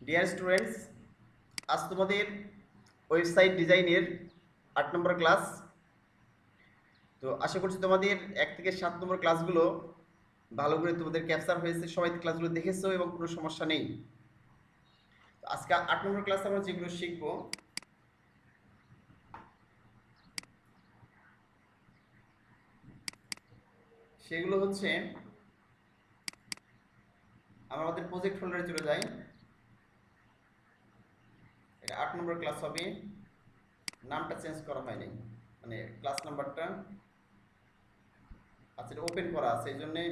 Dear students, আজ তোমাদের website ডিজাইনের 8 নম্বর ক্লাস। তো আশা করছি তোমাদের 1 থেকে 7 নম্বর ক্লাসগুলো ভালো করে তোমাদের ক্যাপচার হয়েছে, সবাই ক্লাসগুলো দেখেছো এবং কোনো সমস্যা নেই। তো আজকে 8 নম্বর ক্লাস আমরা যেগুলো শিখবো সেগুলো হচ্ছে, আমরা আমাদের প্রজেক্ট ফোল্ডারে চলে যাই। এটা 8 নম্বর ক্লাস হবে, নামটা চেঞ্জ করা হয়নি, মানে ক্লাস নাম্বারটা আচ্ছা ওপেন করা আছে, এই জন্যে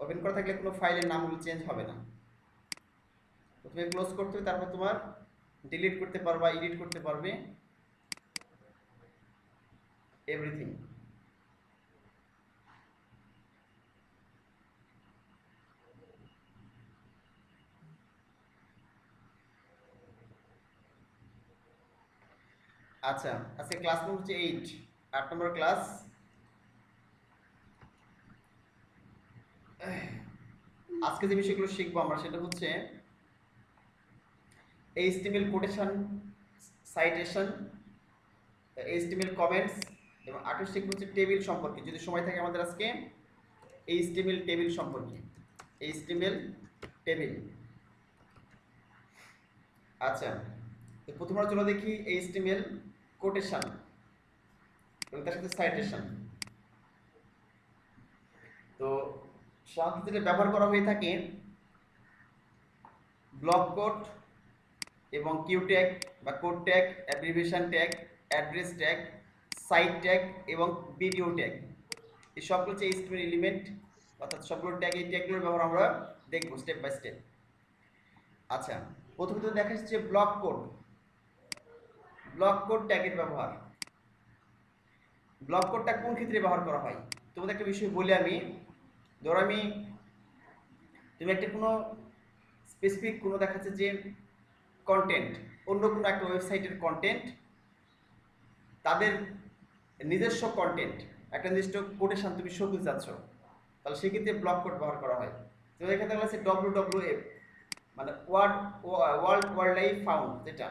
ওপেন করা থাকলে কোনো ফাইলের নামগুলো চেঞ্জ হবে না। প্রথমে ক্লোজ করতে হবে, তারপর তোমার ডিলিট করতে পারবা, এডিট করতে পারবে, এভরিথিং। আচ্ছা, আজকে ক্লাস নম্বর হচ্ছে 8, 8 নম্বর ক্লাস। আজকে যে বিষয়গুলো শিখবো আমরা সেটা হচ্ছে HTML quotation, citation, HTML comments এবং 28 শিখবো হচ্ছে টেবিল সম্পর্কে, যদি সময় থাকে আমাদের আজকে HTML টেবিল সম্পর্কে, HTML টেবিল। আচ্ছা, তো প্রথমে চলো দেখি HTML কোটেশন এবং তার সাথে সাইটেশন। তো সাধারণত যেটা ব্যবহার করা হয়ে থাকে ব্লক কোড এবং কিউ ট্যাগ বা code tag, abbreviation tag, address tag, cite tag এবং ভিডিও ট্যাগ, এই সবগুলো হচ্ছে HTML এলিমেন্ট, অর্থাৎ সবগুলো ট্যাগ, এই ট্যাগগুলোর ব্যবহার আমরা দেখবো স্টেপ বাই স্টেপ। আচ্ছা, প্রথমত দেখা যাচ্ছে ব্লক কোড। ব্লক কোড ট্যাগের ব্যবহার, ব্লক কোডটা কোন ক্ষেত্রে ব্যবহার করা হয় তোমাদের একটা বিষয় বলি আমি। ধরো তুমি একটা কোনো স্পেসিফিক কোনো দেখাচ্ছে যে কন্টেন্ট, অন্য কোনো একটা ওয়েবসাইটের কন্টেন্ট, তাদের নিজস্ব কন্টেন্ট একটা নির্দিষ্ট কোটেশন তুমি শো করতে চাচ্ছ, তাহলে সেক্ষেত্রে ব্লক কোড ব্যবহার করা হয়। তো এখানে দেখা যাচ্ছে WWF, মানে ওয়ার্ল্ড ওয়াইল্ড লাইফ ফাউন্ড, যেটা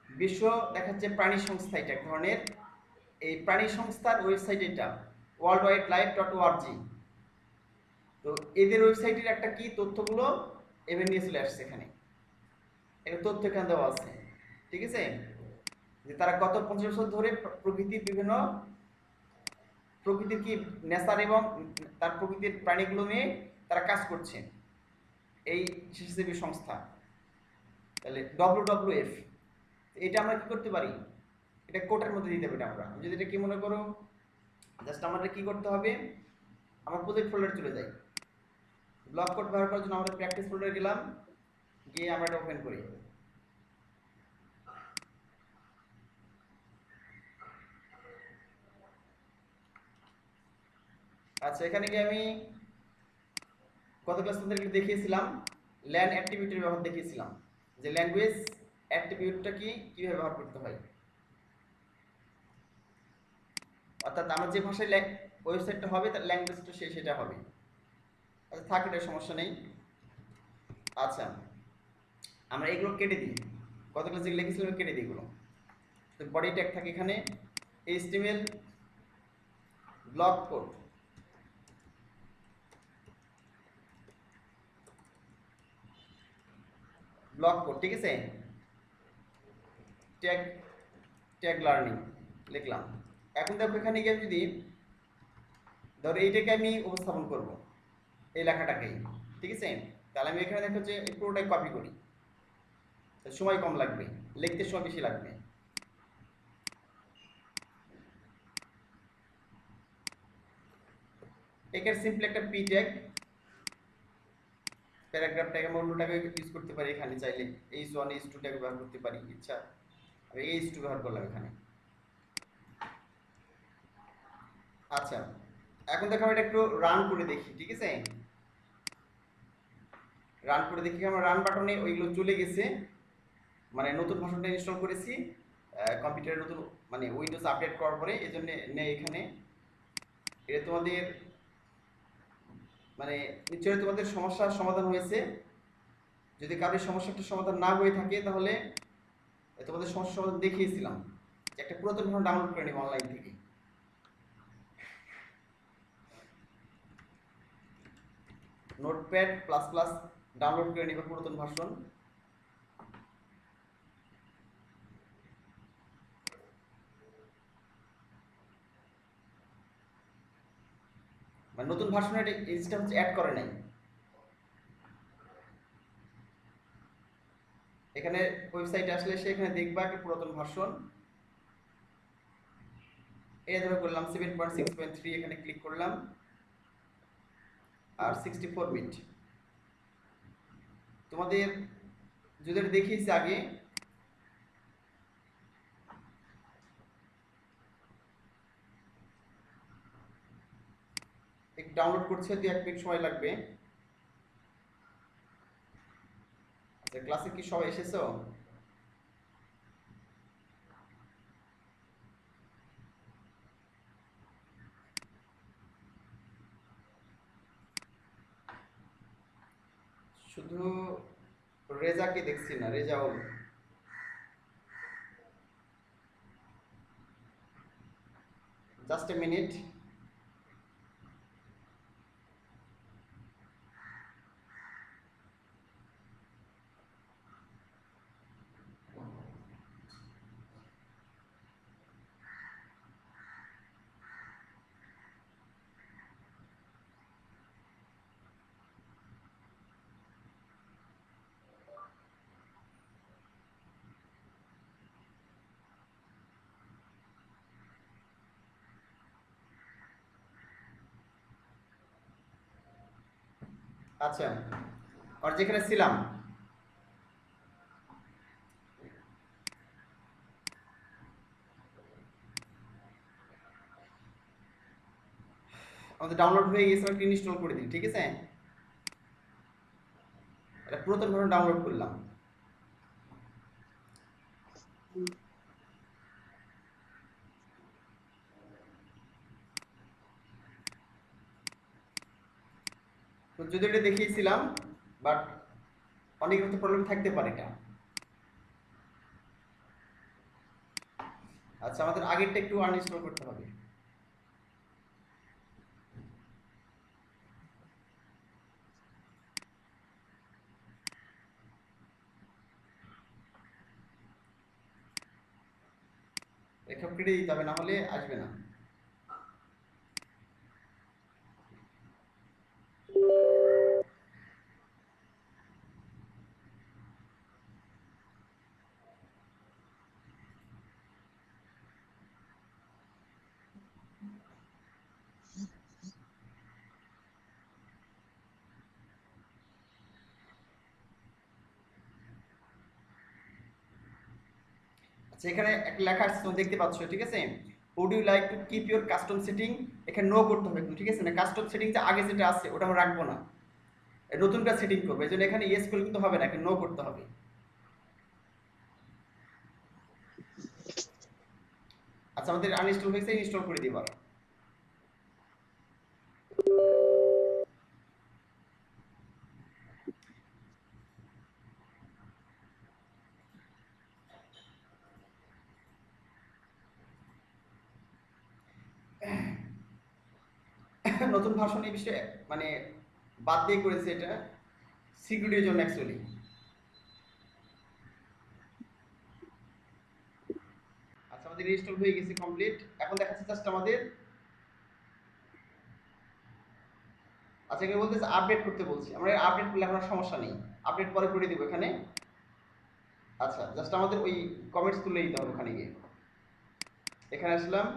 বিশ্ব দেখাচ্ছে প্রাণী সংস্থা, এটা এক ধরনের এই প্রাণী সংস্থার ওয়েবসাইট, এটা ওয়ার্ল্ড ওয়াইড লাইফ .org। তো এদের ওয়েবসাইটের একটা কি তথ্যগুলো এবার নিয়ে চলে আসছে এখানে, একটা তথ্য এখানে দেওয়া আছে, ঠিক আছে, যে তারা গত 50 বছর ধরে প্রকৃতির বিভিন্ন প্রকৃতির কি নেচার এবং তার প্রকৃতির প্রাণীগুলো নিয়ে তারা কাজ করছে, এই স্বেচ্ছাসেবী সংস্থা। তাহলে WWF, এটা আমরা কি করতে পারি, এটা কোটের মধ্যে দিতে পারি আমরা। যদি এটা কি মনে করো, জাস্ট আমাদের কি করতে হবে, আমার প্রজেক্ট ফোল্ডারে চলে যাই, ব্লক কোড ব্যবহার করার জন্য আমাদের প্র্যাকটিস ফোল্ডারে গেলাম, গিয়ে আমরা এটা ওপেন করি। আচ্ছা, এখানে গিয়ে আমি গত ক্লাস তোমাদেরকে দেখিয়েছিলাম ল্যান্ড অ্যাট্রিবিউটের ব্যবহার দেখিয়েছিলাম, যে ল্যাঙ্গুয়েজ অ্যাট্রিবিউটটা কি কিভাবে ব্যবহার করতে হয়, অর্থাৎ আমার যে ভাষায় ওয়েবসাইটটা হবে তার ল্যাঙ্গুয়েজটা সেটা হবে। আচ্ছা থাক, এটা সমস্যা নেই। আচ্ছা, আমরা এগুলো কেটে দিই, গত ক্লাসে যেগুলো লিখেছিলাম কেটে দিই এগুলো। তো বডি ট্যাগ থাকে এখানে HTML block code, block code, ঠিক আছে, ট্যাগ ট্যাগ লার্নিং লিখলাম। এখন দেখো এখানে গিয়ে যদি ধরো এইটাকে আমি উপস্থাপন করব, এই লেখাটাকেই, ঠিক আছে, তাহলে আমি এখানে দেখো যে পুরোটাই কপি করি, সময় কম লাগবে, লিখতে সময় বেশি লাগবে। এখানে সিম্পল একটা পি ট্যাগ, প্যারাগ্রাফ ট্যাগ আমরা অন্যটাকে ইউজ করতে পারি, এখানে চাইলে H1 H2 ট্যাগ ব্যবহার করতে পারি, ইচ্ছা আমি H2 ব্যবহার করলাম এখানে। আচ্ছা, এখন দেখো এটা একটু রান করে দেখি, ঠিক আছে, রান করে দেখি। আমরা রান বাটনে ওইগুলো চলে গেছে, মানে নতুন ভার্সনটা ইনস্টল করেছি কম্পিউটারে, নতুন মানে উইন্ডোজ আপডেট করার পরে, এই জন্য নেই এখানে। এটা তোমাদের মানে নিশ্চয়ই তোমাদের সমস্যার সমাধান হয়েছে। যদি কারোর সমস্যাটার সমাধান না হয়ে থাকে তাহলে তোমাদের সমস্যার সমাধান দেখিয়েছিলাম, একটা পুরাতন ভার্সন ডাউনলোড করে নিব অনলাইন থেকে। নোটপ্যাড প্লাস প্লাস ডাউনলোড করে নিবে পুরাতন ভার্সন। মানে নতুন ভার্সনে এটা জিনিসটা হচ্ছে অ্যাড করে নাই। এখানে ওয়েবসাইটে আসলে সে এখানে দেখবা একটা পুরাতন ভার্সন, এই ধরে করলাম 7.6.3, এখানে ক্লিক করলাম, আর 64 বিট। তোমাদের যদি দেখিয়েছি আগে, একটু ডাউনলোড করছে, 2-1 মিনিট সময় লাগবে। আচ্ছা, ক্লাসে কি সবাই এসেছো? শুধু রেজাকে দেখছি না, রেজাউল। Just a minute. আচ্ছা, আর যেখানে ছিলাম, আমাদের ডাউনলোড হয়ে গেছে, একটা ইনস্টল করে দিই, ঠিক আছে? এটা পুরাতন ভাবে ডাউনলোড করলাম। তো যদি এটা দেখিয়েছিলাম, বাট অনেক হয়তো প্রবলেম থাকতে পারে এটা। আচ্ছা, আমাদের আগেরটা একটু আনইনস্টল করতে হবে। রেখা কেটে দিতে হবে, না হলে আসবে না। আচ্ছা, এখানে একটা লেখা আছে, তুমি দেখতে পাচ্ছ, ঠিক আছে? Would you like to keep your custom setting, এখানে নো করতে হবে, ঠিক আছে? না, কাস্টম সেটিং যে আগে যেটা আছে ওটা আমরা রাখবো না, নতুনটা সেটিং করবো। এই জন্য এখানে ইয়েস করলে কিন্তু হবে না, এখানে নো করতে হবে। আচ্ছা, আমাদের আনইনস্টল হয়েছে, ইনস্টল করে দিবার। নতুন ভার্সন এই বিষয়ে মানে বাদ দিয়ে করেছে এটা সিকিউরিটির জন্য অ্যাকচুয়ালি। আচ্ছা, আমাদের ইনস্টল হয়ে গেছে কমপ্লিট। এখন দেখাচ্ছে জাস্ট আমাদের, আচ্ছা এখানে বলতেছে আপডেট করতে বলছি, আমরা আপডেট করলে এখন আর সমস্যা নেই, আপডেট পরে করে দিব এখানে। আচ্ছা, জাস্ট আমাদের ওই কমেন্টস তুলে দিতে হবে ওখানে গিয়ে। এখানে আসলাম,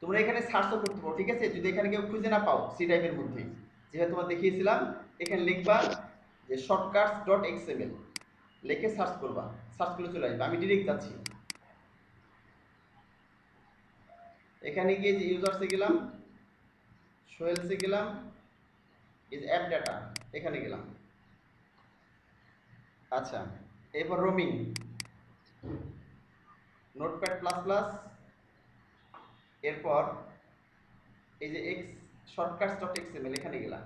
তোমরা এখানে সার্চও করতে পারো, ঠিক আছে? যদি এখানে কেউ খুঁজে না পাও সি টাইপের মধ্যে, যেভাবে তোমার দেখিয়েছিলাম, এখানে লিখবা যে শর্টকাটস ডট এক্সএমএল, লিখে সার্চ করবা, সার্চ করলে চলে আসবে। আমি ডিরেক্ট যাচ্ছি, এখানে গিয়ে যে ইউজার্সে গেলাম, সোয়েলসে গেলাম, এই যে অ্যাপ ডাটা, এখানে গেলাম। আচ্ছা, এরপর রোমিং, নোটপ্যাড প্লাস প্লাস, এরপর এই যে এক্স shortcuts.xml এখানে গেলাম,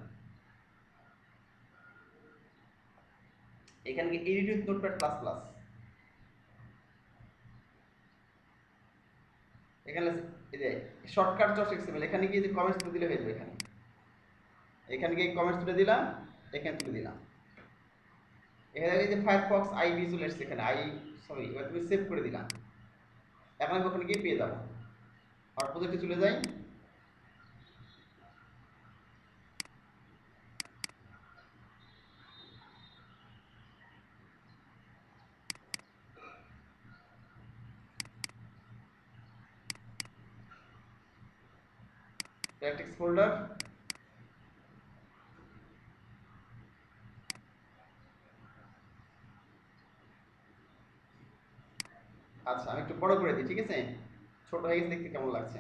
এখানে গিয়ে edit with notepad plus plus, এখানে এই যে shortcuts.xml এখানে গিয়ে যে কমেন্টস তুলে দিলে হয়ে যাবে। এখানে গিয়ে কমেন্টস তুলে দিলাম, এখানে তুলে দিলাম, এখানে যে ফায়ারফক্স আইডি চলে এসেছে এখানে সরি এবার তুমি সেভ করে দিলাম। এখন আমি ওখানে গিয়ে পেয়ে যাবো। আর প্রজেক্টে চলে যাই, প্র্যাকটিস ফোল্ডার, আচ্ছা আমি একটু বড় করে দিই, ঠিক আছে? ছোট হয়ে গেছে, দেখতে কেমন লাগছে?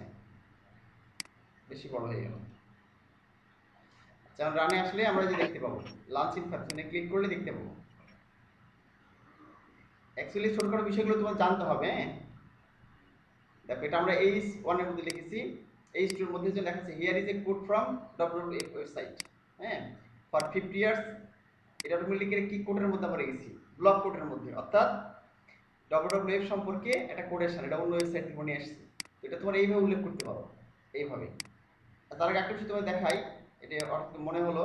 বেশি বড় হয়ে গেল। যেমন রানে আসলে আমরা যে দেখতে পাবো, লাঞ্চ ইনফরমেশনে ক্লিক করলে দেখতে পাবো। অ্যাকচুয়ালি ছোটখাটো বিষয়গুলো তোমার জানতে হবে। হ্যাঁ দেখো, এটা আমরা H1 এর মধ্যে লিখেছি, H2 এর মধ্যে যে লেখা আছে here is a code from WWF website, হ্যাঁ ফর 50 ইয়ার্স, এটা তুমি লিখে কি কোডের মধ্যে আমরা রেখেছি, ব্লক কোডের মধ্যে, অর্থাৎ WWF সম্পর্কে একটা কোডেশন, এটা অন্য ওয়েবসাইট থেকে নিয়ে আসছে। তো এটা তোমার এইভাবে উল্লেখ করতে পারো, এইভাবে। তার আগে একটা বিষয় তোমায় দেখাই, এটা মনে হলো,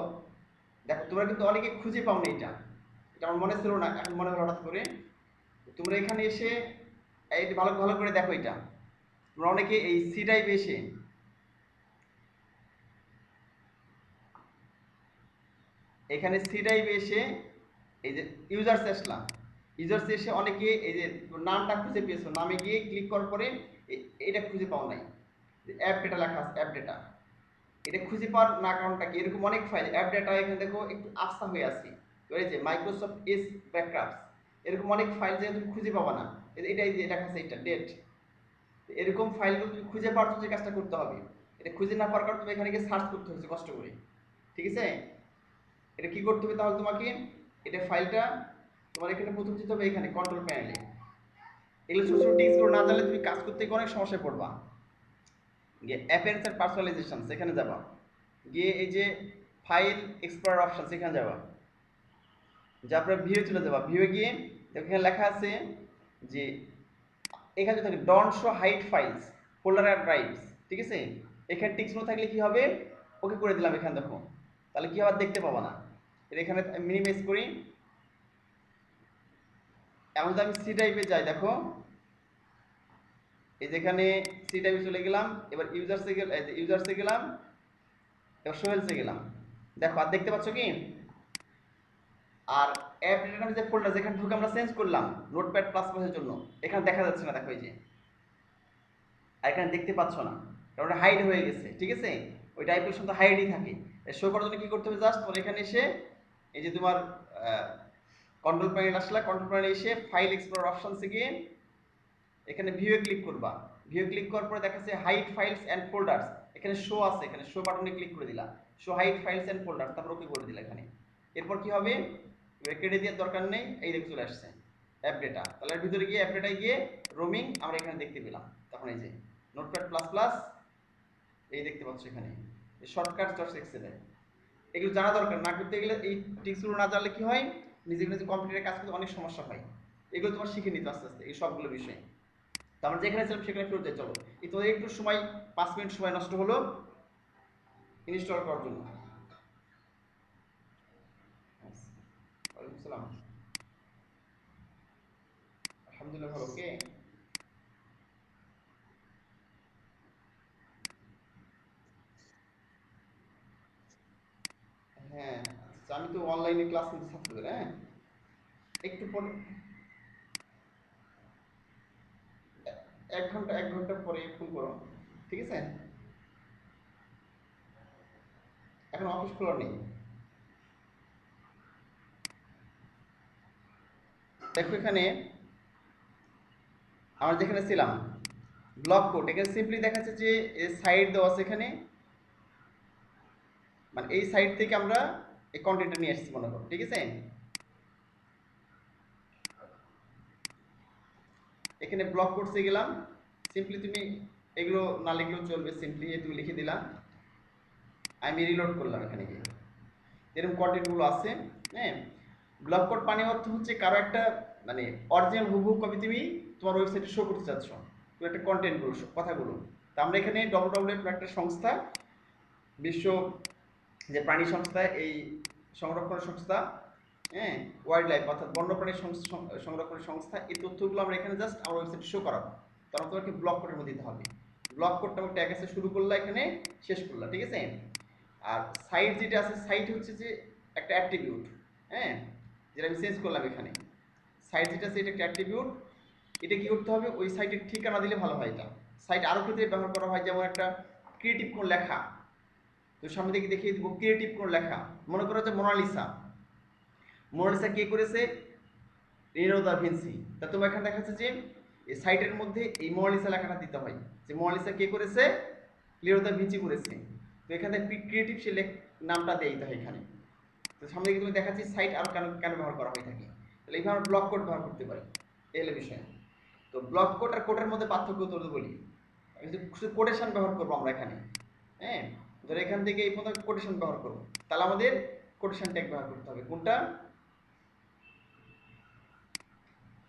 দেখো তোমরা কিন্তু অনেকে খুঁজে পাওনি এটা, এটা আমার মনে ছিল না, এখন মনে হলো হঠাৎ করে। তোমরা এখানে এসে এই ভালো ভালো করে দেখো, এটা তোমরা অনেকে এই সি ড্রাইভে এসে এখানে সি ড্রাইভে এসে এই যে ইউজার্স আসলাম, ইউজার্স এসে অনেকে এই যে নামটা খুঁজে পেয়েছো, নামে গিয়ে ক্লিক করার পরে এটা খুঁজে পাও নাই, অ্যাপ ডেটা লেখা আছে, অ্যাপ ডেটা, এটা খুঁজে পাওয়ার না কারণটা কি, এরকম অনেক ফাইল অ্যাপ ডেটা এখানে দেখো একটু আফসা হয়ে আছে, এই যে মাইক্রোসফট এস ব্যাকআপস, এরকম অনেক ফাইল যে তুমি খুঁজে পাবা না, এটাই যে লেখা আছে এটা ডেট, এরকম ফাইলগুলো তুমি খুঁজে পাওয়ার জন্য যে কাজটা করতে হবে, এটা খুঁজে না পাওয়ার কারণে তুমি এখানে গিয়ে সার্চ করতে হচ্ছে কষ্ট করে, ঠিক আছে? এটা কি করতে হবে তাহলে তোমাকে, এটা ফাইলটা তোমার এখানে প্রথম যেতে হবে, এখানে কন্ট্রোল প্যানেলে, এগুলো ছোট ছোট টিক্সগুলো না জানলে তুমি কাজ করতে গিয়ে অনেক সমস্যায় পড়বা। গিয়ে অ্যাপেন্স এন্ড পার্সোনালাইজেশন সেখানে যাবা, গিয়ে এই যে ফাইল এক্সপ্লোরার অপশন সেখানে যাবা, যা পরে ভিউ চলে যাবা, ভিউয়ে গিয়ে এখানে লেখা আছে যে এখানে থাকে don't show hide files folder আর ড্রাইভস, ঠিক আছে? এখানে টিক্স না থাকলে কি হবে, ওকে করে দিলাম এখানে দেখো, তাহলে কি হবে দেখতে পাবা না। এর এখানে মিনিমাইজ করি, এমন আমি সি ড্রাইভে যাই, দেখো এই যেখানে সি ড্রাইভে চলে গেলাম, এবার ইউজার্সে গেলাম, এবার সোহেলসে গেলাম, দেখো আর দেখতে পাচ্ছ কি, আর অ্যাপ ডেটা যে ফোল্ডার যেখানে ঢুকে আমরা চেঞ্জ করলাম নোটপ্যাড প্লাস প্লাসের জন্য, এখানে দেখা যাচ্ছে না, দেখো এই যে, আর এখানে দেখতে পাচ্ছ না, কারণ ওটা হাইড হয়ে গেছে, ঠিক আছে? ওই টাইপের শুধু হাইডই থাকে। শো করার জন্য কি করতে হবে, জাস্ট তোমার এখানে এসে এই যে তোমার কন্ট্রোল প্যানেল আসলে, কন্ট্রোল প্যানেলে এসে ফাইল এক্সপ্লোরার অপশনসে গিয়ে এখানে ভিউয়ে ক্লিক করবা, ভিউ ক্লিক করার পরে দেখাচ্ছে হাইড ফাইলস এন্ড ফোল্ডার্স, এখানে শো আছে, এখানে শো বাটনে ক্লিক করে দিলা, show hide files and folders, তারপর ওকে করে দিলা এখানে। এরপর কি হবে, কেটে দেওয়ার দরকার নেই, এই দেখে চলে আসছে অ্যাপ ডেটা, তাহলে এর ভিতরে গিয়ে অ্যাপ ডেটায় গিয়ে রোমিং আমরা এখানে দেখতে পেলাম, তখন এই যে নোটপ্যাড প্লাস প্লাস এই দেখতে পাচ্ছ এখানে shortcuts.xml, এগুলো জানা দরকার, না করতে গেলে এই টিক্সগুলো না জানলে কি হয়, নিজে নিজে কম্পিউটারে কাজ করতে অনেক সমস্যা হয়, এগুলো তোমার শিখে নিতে আস্তে আস্তে এই সবগুলো বিষয়। তো আমরা যেখানে ছিলাম সেখানে ফেরত যাই, চলো এই তোমাদের একটু সময় 5 মিনিট সময় নষ্ট হলো ইনস্টল করার জন্য। ওয়ালাইকুম সালাম, আলহামদুলিল্লাহ ভালো, ওকে। হ্যাঁ আচ্ছা, আমি তো অনলাইনে ক্লাস নিতে ছাত্রদের, হ্যাঁ একটু পরে 1 ঘন্টা পরে ফোন করো, ঠিক আছে? এখন অফিস খোলা নেই। দেখো এখানে আমরা যেখানে ছিলাম ব্লক কোড, এখানে সিম্পলি দেখাচ্ছে যে সাইড দেওয়া আছে এখানে, মানে এই সাইড থেকে আমরা এই কন্টেন্টটা নিয়ে আসছি মনে করো, ঠিক আছে? এখানে ব্লক কোডসে গেলাম, সিম্পলি তুমি এগুলো না লিখলেও চলবে, সিম্পলি তুমি লিখে দিলাম আমি রিলোড করলাম এখানে গিয়ে, এরকম কন্টেন্টগুলো আছে। হ্যাঁ, ব্লক কোড মানে অর্থ হচ্ছে কারো একটা মানে অরিজিনাল হুবহু কপি তুমি তোমার ওয়েবসাইটে শো করতে চাচ্ছ, তুমি একটা কন্টেন্টগুলো কথাগুলো। তা আমরা এখানে WWF একটা সংস্থা, বিশ্ব যে প্রাণী সংস্থা, এই সংরক্ষণ সংস্থা, হ্যাঁ, ওয়াইল্ড লাইফ অর্থাৎ বন্যপ্রাণী সংরক্ষণ সংস্থা, এই তথ্যগুলো আমরা এখানে জাস্ট আমার ওয়েবসাইটে শো করাবো। তখন তোমাকে ব্লক কোডের মধ্যে দিতে হবে। ব্লক কোডটা আমার ট্যাগ আছে, শুরু করলা এখানে, শেষ করলা, ঠিক আছে। আর সাইট যেটা আছে, সাইট হচ্ছে যে একটা অ্যাট্রিবিউট, হ্যাঁ, যেটা আমি চেঞ্জ করলাম এখানে। সাইট যেটা আছে এটা একটা অ্যাট্রিবিউট, এটা কি করতে হবে, ওই সাইটের ঠিকানা দিলে ভালো হয়। এটা সাইট আরও ক্ষেত্রে ব্যবহার করা হয়, যেমন একটা ক্রিয়েটিভ কোনো লেখা, তো সামনে থেকে দেখিয়ে দিব ক্রিয়েটিভ কোনো লেখা। মনে করো যে মোনালিসা, মোনালিসা কে করেছে, লিওনার্দো দা ভিঞ্চি। তা তোমার এখানে দেখাচ্ছে যে এই সাইটের মধ্যে এই মোনালিসা লেখাটা দিতে হয়, যে মোনালিসা কে করেছে, লিওনার্দো দা ভিঞ্চি করেছে। তো এখানে ক্রিয়েটিভ সে নামটা দিয়ে দিতে হয় এখানে। তো সামনে থেকে তুমি দেখাচ্ছি সাইট আর কেন কেন ব্যবহার করা হয়ে থাকে, তাহলে এইভাবে ব্লক কোড ব্যবহার করতে পারি, এই হলো বিষয়। তো ব্লক কোড আর কোডের মধ্যে পার্থক্য তো বলি, শুধু কোটেশন ব্যবহার করবো আমরা এখানে। হ্যাঁ, ধরো এখান থেকে এই পর্যন্ত কোটেশন ব্যবহার করবো, তাহলে আমাদের কোটেশন ট্যাগ ব্যবহার করতে হবে। কোনটা,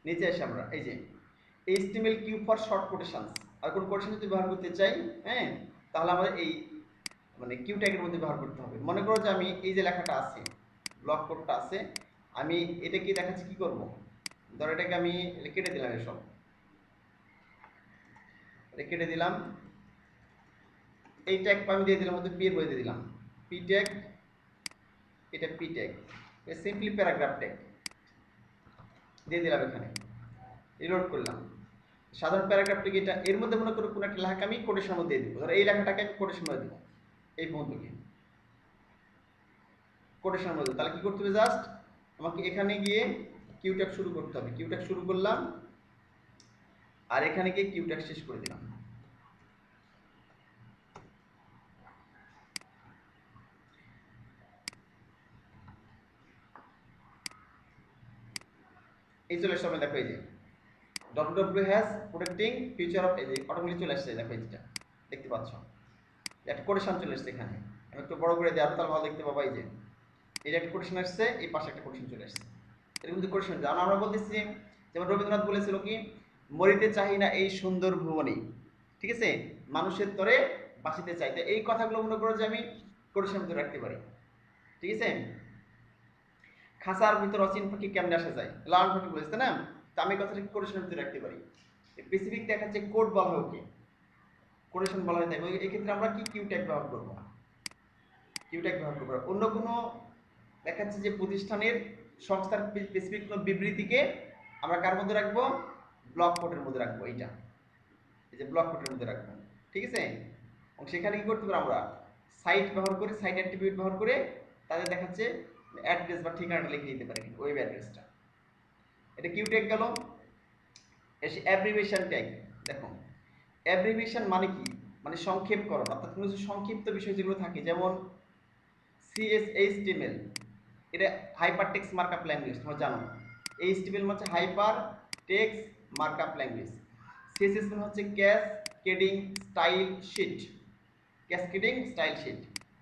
নিচে আসে আমরা এই যে HTML Q for short quotations, আর কোন কোটেশন যদি ব্যবহার করতে চাই, হ্যাঁ, তাহলে আমাদের এই মানে কিউ ট্যাগের মধ্যে ব্যবহার করতে হবে। মনে করো যে আমি এই যে লেখাটা আছে, ব্লক কোডটা আছে, আমি এটা কি দেখাচ্ছি, কি করব, ধরো এটাকে আমি কেটে দিলাম, এসব এটা কেটে দিলাম, এই ট্যাগ আমি দিয়ে দিলাম, মধ্যে পি এর বই দিয়ে দিলাম, পি ট্যাগ, এটা P tag, simply paragraph tag দিয়ে দিলাম এখানে, রিলোড করলাম। সাধারণ প্যারাগ্রাফ ট্যাগ এটা, এর মধ্যে মনে করো কোনো একটা লেখা আমি কোটেশন মধ্যে দিয়ে দিব, ধরো এই লেখাটাকে আমি কোটেশন মধ্যে দিব, এই বন্ধুকে কোটেশন মধ্যে। তাহলে কি করতে হবে, জাস্ট আমাকে এখানে গিয়ে কিউ ট্যাগ শুরু করতে হবে, কিউ ট্যাগ শুরু করলাম, আর এখানে গিয়ে কিউ ট্যাগ শেষ করে দিলাম। এই চলে আসছে, দেখো এই যে WW has protecting future of, এই যে অটোমেটিক চলে আসছে, দেখো এই যেটা দেখতে পাচ্ছ, একটা কোটেশন চলে আসছে এখানে। আমি একটু বড় করে দিই আরো, তাহলে ভালো দেখতে পাবা। এই যে এই যে একটা কোটেশন আসছে, এই পাশে একটা কোটেশন চলে আসছে, এর মধ্যে কোটেশন জানো আমরা বলতেছি, যেমন রবীন্দ্রনাথ বলেছিল কি, মরিতে চাই না এই সুন্দর ভুবনে, ঠিক আছে, মানুষের তরে বাঁচিতে চাই। তো এই কথাগুলো মনে করো যে আমি কোটেশনের মধ্যে রাখতে পারি, ঠিক আছে। খাঁচার ভিতর অচিন পাখি কেমনে আসা যায়, লালন পাখি বলেছে না, তো আমি কথাটা কোটেশনের ভিতরে রাখতে পারি। স্পেসিফিক দেখাচ্ছে কোড বলা হয়, ওকে কোটেশন বলা হয়, তাই এই ক্ষেত্রে আমরা কি কিউ ট্যাগ ব্যবহার করব, কিউ ট্যাগ ব্যবহার করব। অন্য কোনো দেখাচ্ছে যে প্রতিষ্ঠানের সংস্থার স্পেসিফিক কোনো বিবৃতিকে আমরা কার মধ্যে রাখবো, ব্লক কোডের মধ্যে রাখবো, এইটা এই যে ব্লক কোডের মধ্যে রাখবো, ঠিক আছে। এবং সেখানে কি করতে পারি, আমরা সাইট ব্যবহার করে, সাইট অ্যাট্রিবিউট ব্যবহার করে তাদের দেখাচ্ছে অ্যাড্রেস বা ঠিকানাটা লিখে দিতে পারি, ওয়েব অ্যাড্রেসটা। এটা কিউ ট্যাগ গেল। এসে অ্যাব্রিভিয়েশন ট্যাগ, দেখো অ্যাব্রিভিয়েশন মানে কি, মানে সংক্ষেপকরণ, অর্থাৎ কোনো কিছু সংক্ষিপ্ত বিষয় যেগুলো থাকে, যেমন CSHTML, এটা হাইপার টেক্সট মার্কআপ ল্যাঙ্গুয়েজ, তোমরা জানো। HTML হচ্ছে hyper text markup language, CSS হচ্ছে cascading style sheet, cascading style sheet.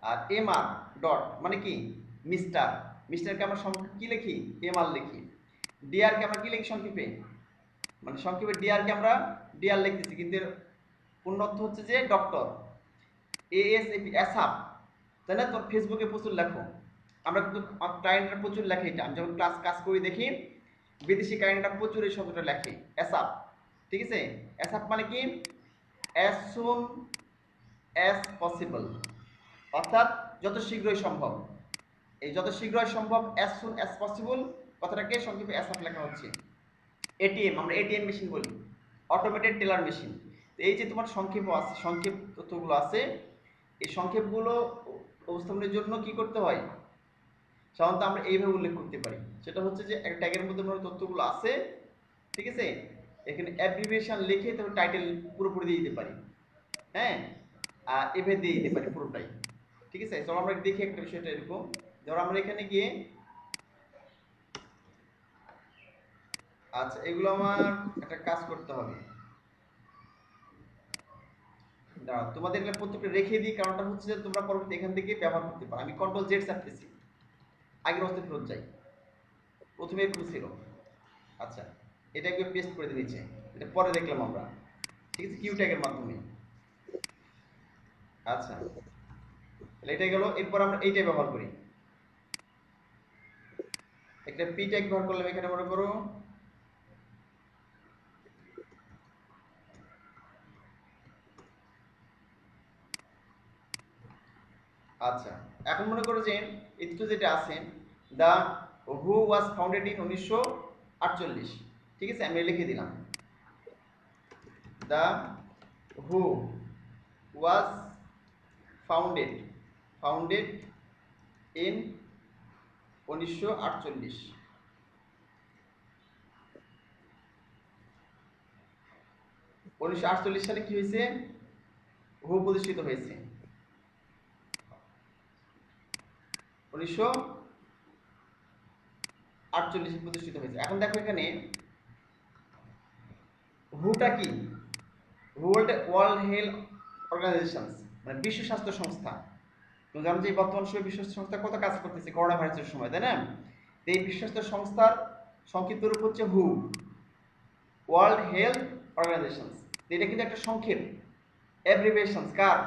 আর MR ডট মানে কি, মিস্টার, মিস্টারকে আমরা সংক্ষেপে কি লিখি, MR লিখি। ডিআরকে আমরা কি লিখি সংক্ষেপে, মানে সংক্ষেপে ডিআরকে আমরা ডিআর লিখতেছি, কিন্তু এর পূর্ণ অর্থ হচ্ছে যে ডক্টর। ASAP অ্যাসাপ, তাই না, তোর ফেসবুকে প্রচুর লেখো, আমরা কিন্তু ক্লায়েন্টরা প্রচুর লেখে, এটা আমি যখন কাজ করি দেখি বিদেশি ক্লায়েন্টরা প্রচুর এই শব্দটা লেখে, অ্যাসাপ, ঠিক আছে। অ্যাসাপ মানে কি, অ্যাজ সুন অ্যাজ পসিবল, অর্থাৎ যত শীঘ্রই সম্ভব। এই যত শীঘ্রই সম্ভব, অ্যাজ সুন অ্যাজ পসিবল কথাটাকে সংক্ষেপে অ্যাসাপ লেখা হচ্ছে। এটিএম, আমরা এটিএম মেশিন বলি, অটোমেটেড টেলার মেশিন। তো এই যে তোমার সংক্ষেপ আছে, সংক্ষেপ তথ্যগুলো আছে, এই সংক্ষেপগুলো উপস্থাপনের জন্য কি করতে হয়, সাধারণত আমরা এইভাবে উল্লেখ করতে পারি, সেটা হচ্ছে যে একটা ট্যাগের মধ্যে আমরা তথ্যগুলো আছে, ঠিক আছে, এখানে অ্যাব্রিভিয়েশন লিখে তবে টাইটেল পুরোপুরি দিয়ে দিতে পারি, হ্যাঁ, আর এভাবে দিয়ে দিতে পারি পুরোটাই, ঠিক আছে। চলো আমরা দেখি একটা বিষয়টা এরকম, ধরো আমরা এখানে গিয়ে, আচ্ছা এগুলো আমার একটা কাজ করতে হবে, দাঁড়াও, তোমাদের এগুলো প্রত্যেকটা রেখে দিই, কারণটা হচ্ছে যে তোমরা পরবর্তী এখান থেকে ব্যবহার করতে পারো। আমি কন্ট্রোল জেড চাপতেছি, আগের অবস্থায় ফেরত যাই। প্রথমে এরকম ছিল। আচ্ছা, এটা একটু পেস্ট করে দিয়েছে, এটা পরে দেখলাম আমরা, ঠিক আছে, কিউ ট্যাগের মাধ্যমে। আচ্ছা, তাহলে এটা গেল। এরপর আমরা এইটাই ব্যবহার করি, একটা পি ট্যাগ ব্যবহার করলাম এখানে, মনে করো আচ্ছা, এখন মনে করো যে একটু যেটা আছে, দা হু ওয়াজ ফাউন্ডেড ইন 1948, ঠিক আছে, আমি লিখে দিলাম দা হু ওয়াজ ফাউন্ডেড ফাউন্ডেড ইন 1948। 1948 সালে কি হয়েছে? হু প্রতিষ্ঠিত হয়েছে 1948 প্রতিষ্ঠিত হয়েছে। এখন দেখো এখানে হুটা কি? ওয়ার্ল্ড হেলথ অর্গানাইজেশন, মানে বিশ্ব স্বাস্থ্য সংস্থা। তুমি জানো যে বর্তমান সময়ে বিশ্ব স্বাস্থ্য সংস্থা কত কাজ করতেছে করোনা ভাইরাসের সময়, তাই না? তো এই বিশ্ব স্বাস্থ্য সংস্থার সংক্ষিপ্ত রূপ হচ্ছে হু, ওয়ার্ল্ড হেলথ অর্গানাইজেশন। এটা কিন্তু একটা সংক্ষেপ, অ্যাব্রিভিয়েশন কার?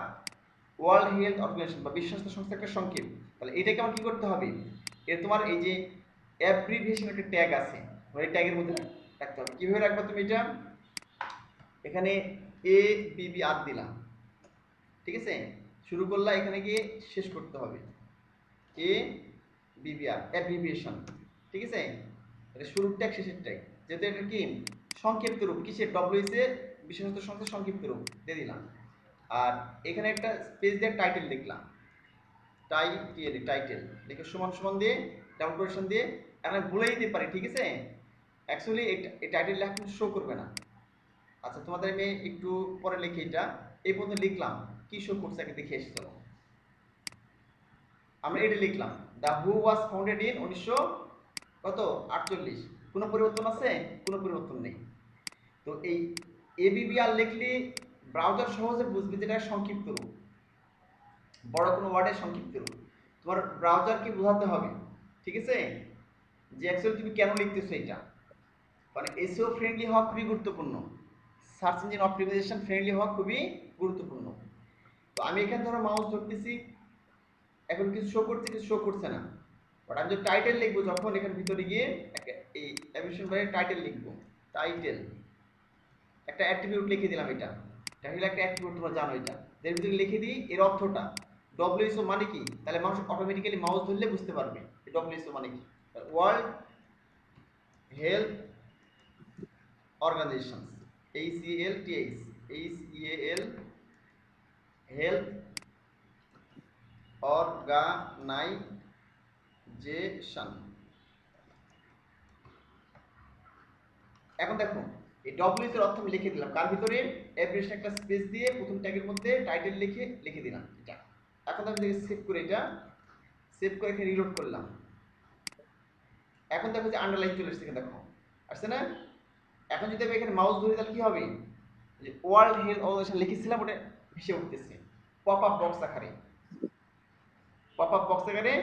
ওয়ার্ল্ড হেলথ অর্গানাইজেশন বা বিশ্ব স্বাস্থ্য সংস্থা একটা সংক্ষেপ। তাহলে এটাকে আমার কি করতে হবে? এর তোমার এই যে অ্যাব্রিভিয়েশন একটা ট্যাগ আছে, ওই ট্যাগের মধ্যে রাখতে হবে। কিভাবে রাখবে তুমি এটা? এখানে এ বিবি আর দিলাম, ঠিক আছে, শুরু করলা, এখানে গিয়ে শেষ করতে হবে এ বিবিআর, অ্যাব্রিভিয়েশন, ঠিক আছে। এটা শুরুর ট্যাগ শেষের ট্যাগ, যেহেতু এটা কি সংক্ষিপ্ত রূপ, কিসের? ডব্লিউএইচ এর বিশেষত সংখ্যার সংক্ষিপ্ত রূপ দিয়ে দিলাম। আর এখানে একটা স্পেস দিয়ে টাইটেল লিখলাম, টাইটেল লিখে সমান সমান দিয়ে ডাবল কোটেশন দিয়ে, আমি ভুলে দিতে পারি, ঠিক আছে। অ্যাকচুয়ালি এই টাইটেল লেখা শো করবে না। আচ্ছা, তোমাদের আমি একটু পরে লিখি, এটা এই পর্যন্ত লিখলাম, কি শো করছে আগে দেখে এসে চলো। আমরা এটা লিখলাম, দা হু ওয়াজ ফাউন্ডেড ইন 1948। কোনো পরিবর্তন আছে? কোনো পরিবর্তন নেই। তো এই এবিবিআর লিখলে ব্রাউজার সহজে বুঝবে যেটা সংক্ষিপ্ত রূপ, বড় কোনো ওয়ার্ডের সংক্ষিপ্ত রূপ। তোমার ব্রাউজারকে বোঝাতে হবে, ঠিক আছে, যে অ্যাকচুয়ালি তুমি কেন লিখতেছো এটা। মানে এসইও ফ্রেন্ডলি হওয়া খুবই গুরুত্বপূর্ণ, সার্চ ইঞ্জিন অপটিমাইজেশন ফ্রেন্ডলি হওয়া খুবই গুরুত্বপূর্ণ। তো আমি এখানে ধরো মাউস ধরতেছি, এখন কিছু শো করছে, কিছু শো করছে না। বাট আমি যে টাইটেল লিখবো যখন, এখানে ভিতরে গিয়ে এই অ্যাবিশন বাইরে টাইটেল লিখবো, টাইটেল একটা অ্যাট্রিবিউট লিখে দিলাম, এটা টাইটেল একটা অ্যাট্রিবিউট, তোমরা জানো এটা। এর ভিতরে লিখে দিই এর অর্থটা, ডব্লিউএসও মানে কি, তাহলে মানুষ অটোমেটিক্যালি মাউস ধরলে বুঝতে পারবে ডব্লিউএসও মানে কি। World health organisation, H E L T H, H E L health organisation. এখন দেখো এই ডব্লিউএস এর অর্থ আমি লিখে দিলাম, কার ভিতরে? এভরিস্ট একটা স্পেস দিয়ে প্রথম ট্যাগের মধ্যে টাইটেল লিখে দিলাম এটা। এখন আমি দেখি সেভ করে, এটা সেভ করে এখানে রিলোড করলাম। এখন দেখো যে আন্ডারলাইন চলে এসেছে, দেখো আসছে না? এখন যদি আমি এখানে মাউস ধরি তাহলে কি হবে? যে ওয়ার্ল্ড হেলথ অর্গানাইজেশন লিখেছিলাম, ওটা ভেসে উঠতেছে পপ আপ বক্স আকারে, পপ আপ বক্স আকারে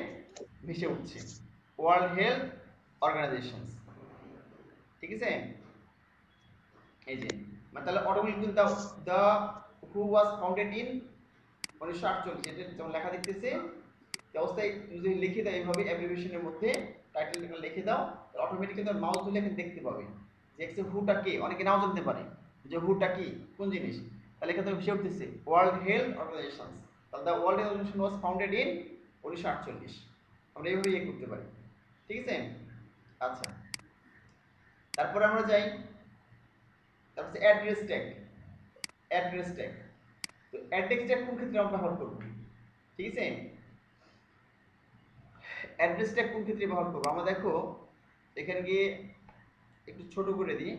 ভেসে উঠছে ওয়ার্ল্ড হেলথ অর্গানাইজেশন, ঠিক আছে। এই যে মানে তাহলে অটোমেটিক কিন্তু দা হু ওয়াজ ফাউন্ডেড ইন 1948, এটা যেমন লেখা দেখতেছে এই অবস্থায় যদি লিখে দাও এইভাবে অ্যাব্রিভিয়েশনের মধ্যে টাইটেলটা লিখে দাও, অটোমেটিক কিন্তু মাউস ধরলে এখন দেখতে পাবে যে এক্সে হুটা কি। অনেকে নাও জানতে পারে যে হুটা কি, কোন জিনিস। তাহলে এখানে ভেসে উঠতেছে ওয়ার্ল্ড হেলথ অর্গানাইজেশন, তাহলে the World health Organization was founded in 1948। আমরা এইভাবে ইয়ে করতে পারি, ঠিক আছে। আচ্ছা, তারপরে আমরা যাই, তারপর অ্যাড্রেস ট্যাগ। অ্যাড্রেস ট্যাগ, তো অ্যাড্রেস ট্যাগ কোন ক্ষেত্রে আমরা ব্যবহার করব, ঠিক আছে। অ্যাড্রেস ট্যাগ কোন ক্ষেত্রে ব্যবহার করব আমরা দেখো, এখানে গিয়ে একটু ছোট করে দিই,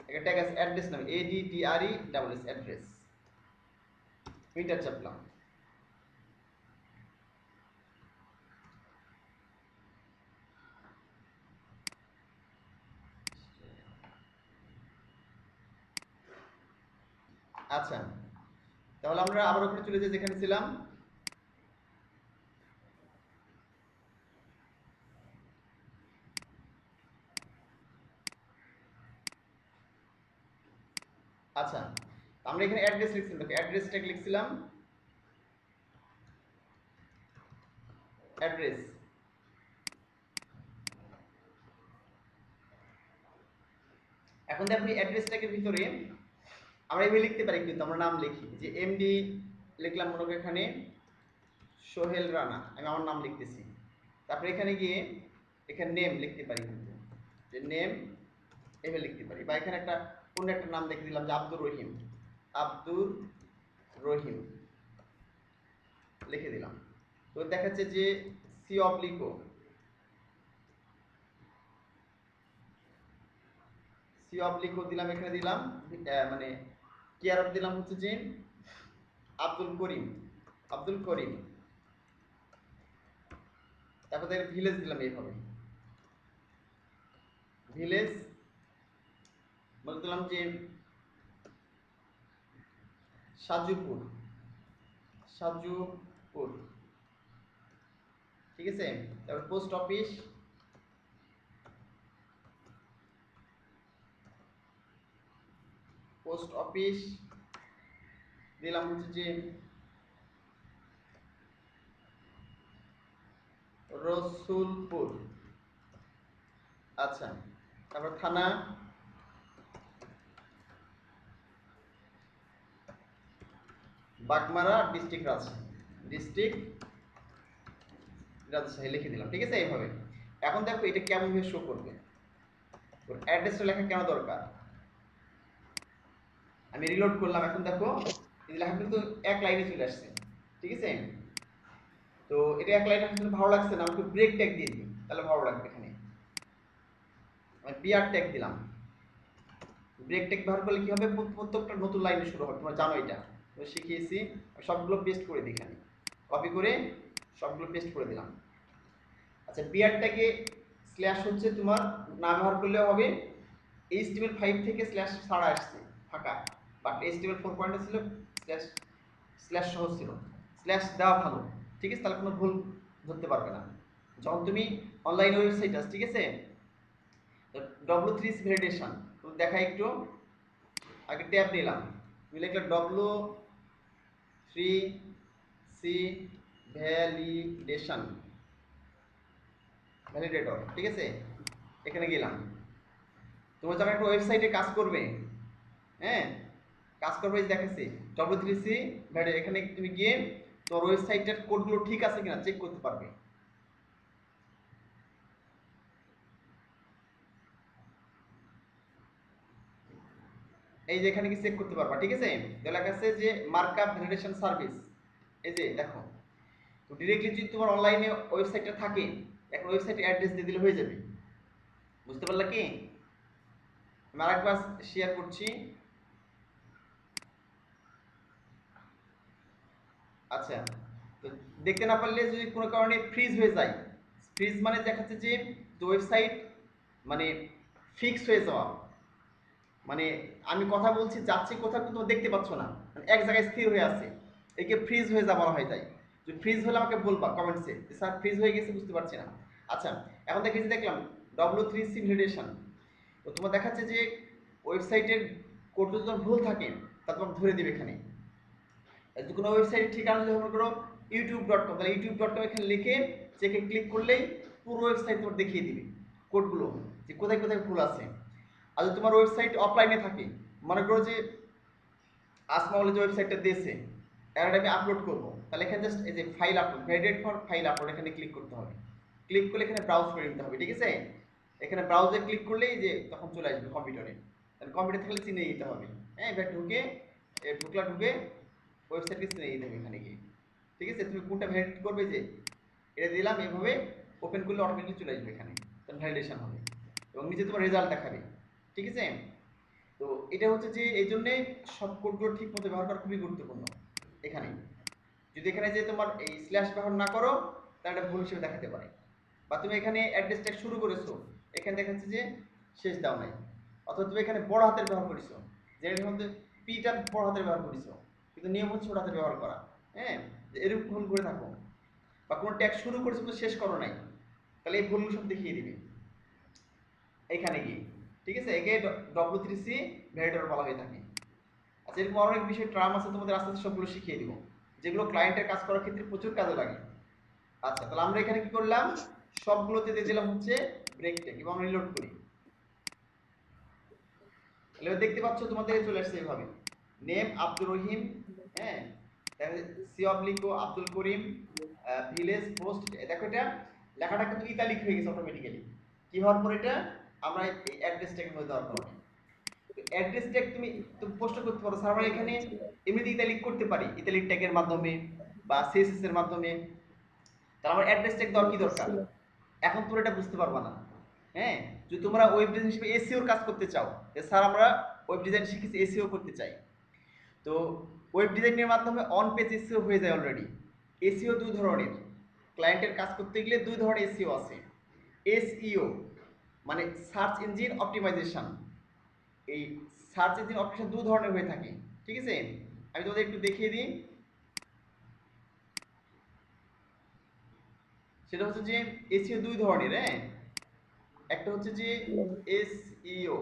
একটা ট্যাগ আছে অ্যাড্রেস নামে, ADDRESS, অ্যাড্রেস, এন্টার চাপলাম। আচ্ছা, তাহলে আমরা আবার ওখানে চলে যাই যেখানে ছিলাম। আচ্ছা, আমরা এখানে অ্যাড্রেস লিখছিলাম, দেখো অ্যাড্রেস ট্যাগ লিখছিলাম, অ্যাড্রেস। এখন দেখো এই অ্যাড্রেস ট্যাগের ভিতরে আমরা এভাবে লিখতে পারি, কিন্তু আমরা নাম লিখি যে এমডি লিখলাম, মনে করো এখানে সোহেল রানা, আমি আমার নাম লিখতেছি। তারপরে এখানে গিয়ে এখানে নেম লিখতে পারি, কিন্তু যে নেম এভাবে লিখতে পারি, বা এখানে একটা অন্য একটা নাম লিখে দিলাম যে আব্দুর রহিম, আব্দুর রহিম লিখে দিলাম। তো দেখাচ্ছে যে সি অবলিকো, সি অবলিকো দিলাম, এখানে দিলাম মানে কেয়ার অফ দিলাম হচ্ছে যে আব্দুল করিম, আব্দুল করিম। তারপর ভিলেজ দিলাম, এইভাবে ভিলেজ বলে দিলাম যে সাজুপুর, সাজুপুর, ঠিক আছে। তারপর পোস্ট অফিস, পোস্ট অফিস দিলাম হচ্ছে যে রসুলপুর। আচ্ছা, তারপর থানা বাগমারা, ডিস্ট্রিক্ট রাজশাহী, ডিস্ট্রিক্ট রাজশাহী লিখে দিলাম, ঠিক আছে এইভাবে। এখন দেখো এটা কেমন ভাবে শো করবে, ওর অ্যাড্রেসটা লেখা কেন দরকার। আমি রিলোড করলাম, এখন দেখো এই লেখা কিন্তু এক লাইনে চলে আসছে, ঠিক আছে। তো এটা এক লাইনে কিন্তু ভালো লাগছে না, আমাকে ব্রেক ট্যাগ দিয়ে দিই, তাহলে ভালো লাগবে। এখানে আমি বিআর ট্যাগ দিলাম, ব্রেক ট্যাগ ব্যবহার করলে কি হবে, প্রত্যেকটা নতুন লাইনে শুরু হবে, তোমরা জানো এটা, শিখিয়েছি। সবগুলো পেস্ট করে দিই, এখানে কপি করে সবগুলো পেস্ট করে দিলাম। আচ্ছা, বিআরটাকে স্ল্যাশ হচ্ছে তোমার না ব্যবহার করলেও হবে, HTML5 থেকে স্ল্যাশ ছাড়া আসছে ফাঁকা, বাট HTML4 ছিল স্ল্যাশ, স্ল্যাশ সহ ছিল, স্ল্যাশ দেওয়া ভালো, ঠিক আছে, তাহলে কোনো ভুল ধরতে পারবে না যখন তুমি অনলাইন ওয়েবসাইট আছে, ঠিক আছে। তো W3C ভ্যালিডেশন তো দেখা একটু, আগে ট্যাব নিলাম, তুমি লিখলে W3C ভ্যালিডেশন, ভ্যালিডেটর, ঠিক আছে। এখানে গেলাম, তোমরা যখন একটা ওয়েবসাইটে কাজ করবে, হ্যাঁ কাজ করবে, দেখাচ্ছি W3C ভ্যালিডেটর, এখানে তুমি গিয়ে তোমার ওয়েবসাইটের কোডগুলো ঠিক আছে কিনা চেক করতে পারবে। এই যে এখানে কি চেক করতে পারবা, ঠিক আছে। তো লেখা আছে যে মার্কআপ ভ্যালিডেশন সার্ভিস, এই যে দেখো। তো ডিরেক্টলি যদি তোমার অনলাইনে ওয়েবসাইটটা থাকে, এখন ওয়েবসাইটে অ্যাড্রেস দিয়ে দিলে হয়ে যাবে, বুঝতে পারলা কি। আমি আরেকবার শেয়ার করছি। আচ্ছা, তো দেখতে না পারলে যদি কোনো কারণে ফ্রিজ হয়ে যায়, ফ্রিজ মানে দেখাচ্ছে যে ওয়েবসাইট মানে ফিক্স হয়ে যাওয়া, মানে আমি কথা বলছি যাচ্ছি কোথাও কিন্তু দেখতে পাচ্ছ না, মানে এক জায়গায় স্থির হয়ে আছে, একে ফ্রিজ হয়ে যাওয়া বলা হয়। তাই যদি ফ্রিজ হলে আমাকে বলবা কমেন্টসে যে স্যার ফ্রিজ হয়ে গেছে, বুঝতে পারছি না। আচ্ছা, এখন দেখেছি দেখলাম W3C ভ্যালিডেশন, তো তোমার দেখাচ্ছে যে ওয়েবসাইটের কোড যদি ভুল থাকে তা তোমাকে ধরে দিবে এখানে। যদি কোনো ওয়েবসাইটের ঠিকানা যদি মনে করো youtube.com, তাহলে youtube.com এখানে লিখে চেকে ক্লিক করলেই পুরো ওয়েবসাইট তোমার দেখিয়ে দিবে কোডগুলো যে কোথায় কোথায় ভুল আছে। আর যদি তোমার ওয়েবসাইট অফলাইনে থাকে, মনে করো যে আসমাউল যে ওয়েবসাইটটা দিয়েছে এর আমি আপলোড করবো, তাহলে এখানে জাস্ট এই যে file upload, validate for file upload, এখানে ক্লিক করতে হবে। ক্লিক করলে এখানে ব্রাউজ করে নিতে হবে, ঠিক আছে। এখানে ব্রাউজে ক্লিক করলেই যে তখন চলে আসবে কম্পিউটারে, তাহলে কম্পিউটার থাকলে চিনে নিতে হবে। হ্যাঁ, এবার ঢুকে ঢুকে ওয়েবসাইটকে চিনে নিতে হবে এখানে গিয়ে, ঠিক আছে। তুমি কোনটা ভ্যালিডেট করবে, যে এটা দিলাম, এভাবে ওপেন করলে অটোমেটিকলি চলে আসবে এখানে, তাহলে ভ্যালিডেশন হবে এবং নিচে তোমার রেজাল্ট দেখাবে, ঠিক আছে। তো এটা হচ্ছে যে এই জন্যে সব কোডগুলো ঠিক মতো ব্যবহার করা খুবই গুরুত্বপূর্ণ এখানে। যদি এখানে যে তোমার এই স্ল্যাশ ব্যবহার না করো, তাহলে এটা ভুল হিসেবে দেখাতে পারে। বা তুমি এখানে অ্যাড্রেস ট্যাগ শুরু করেছো, এখানে দেখাচ্ছে যে শেষ দাও নাই, অথবা তুমি এখানে বড় হাতের ব্যবহার করেছো, যেটার মধ্যে পিটা বড় হাতের ব্যবহার করেছো, কিন্তু নিয়ম হচ্ছে ছোট হাতের ব্যবহার করা। হ্যাঁ, এরকম ভুল করে থাকো, বা কোনো ট্যাক্স শুরু করেছো তো শেষ করো নাই, তাহলে এই ভুলগুলো সব দেখিয়ে দিবে এখানে গিয়ে। ঠিক আছে, একে W3C ভ্যালিডেটর বলা হয়ে থাকে। আচ্ছা, এরকম অনেক বিষয় টার্ম আছে, তোমাদের আস্তে আস্তে সবগুলো শিখিয়ে দিব, যেগুলো ক্লায়েন্টের কাজ করার ক্ষেত্রে প্রচুর কাজে লাগে। আচ্ছা, তাহলে আমরা এখানে কি করলাম, সবগুলোতে দিয়ে দিলাম হচ্ছে ব্রেক ট্যাগ এবং রিলোড করি। তাহলে দেখতে পাচ্ছ তোমাদের চলে আসছে এইভাবে, নেম আব্দুর রহিম, হ্যাঁ, C অবলিকো Abdul Karim, village post. দেখো এটা লেখাটা কিন্তু ইতালিক হয়ে গেছে অটোমেটিক্যালি। কি হওয়ার পর এটা আমরা এই অ্যাড্রেস ট্যাগের মধ্যে দেওয়ার কারণে। তো অ্যাড্রেস ট্যাগ তুমি প্রশ্ন করতে পারো, স্যার আমরা এখানে এমনিতে ইতালিক করতে পারি ইতালিক ট্যাগের মাধ্যমে বা সিএসএস এর মাধ্যমে, তাহলে আমার অ্যাড্রেস ট্যাগ দেওয়ার কি দরকার? এখন তোমরা এটা বুঝতে পারবা না। হ্যাঁ, যদি তোমরা ওয়েব ডিজাইন হিসেবে এসইওর কাজ করতে চাও, যে স্যার আমরা ওয়েব ডিজাইন শিখেছি এসইও করতে চাই, তো ওয়েব ডিজাইনের মাধ্যমে অন পেজ এসইও হয়ে যায় অলরেডি। এসইও দুই ধরনের, ক্লায়েন্টের কাজ করতে গেলে দুই ধরনের এসইও আছে। এসইও মানে সার্চ ইঞ্জিন অপটিমাইজেশন। এই সার্চ ইঞ্জিন অপটিমাইজেশন দুই ধরনের হয়ে থাকে। ঠিক আছে, আমি তোমাদের একটু দেখিয়ে দিই। সেটা হচ্ছে যে এসইও দুই ধরনের। হ্যাঁ, একটা হচ্ছে যে এসইও,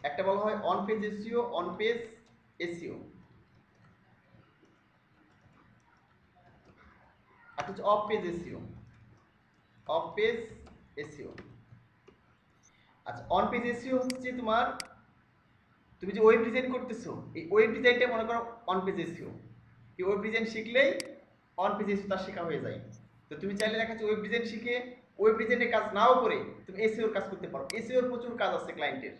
একটা বলা হয় on page SEO, on page SEO, আর হচ্ছে off page SEO, off page SEO. আচ্ছা, অন পেজ এসইও হচ্ছে যে তোমার, তুমি যে ওয়েব ডিজাইন করতেছো, এই ওয়েব ডিজাইনটা মনে করো অন পেজ এসইও। এই ওয়েব ডিজাইন শিখলেই অন পেজ এসইও তার শেখা হয়ে যায়। তো তুমি চাইলে দেখা যাচ্ছে ওয়েব ডিজাইন শিখে ওয়েব ডিজাইনের কাজ নাও করে তুমি এসইওর কাজ করতে পারো। এসইওর প্রচুর কাজ আছে ক্লায়েন্টের।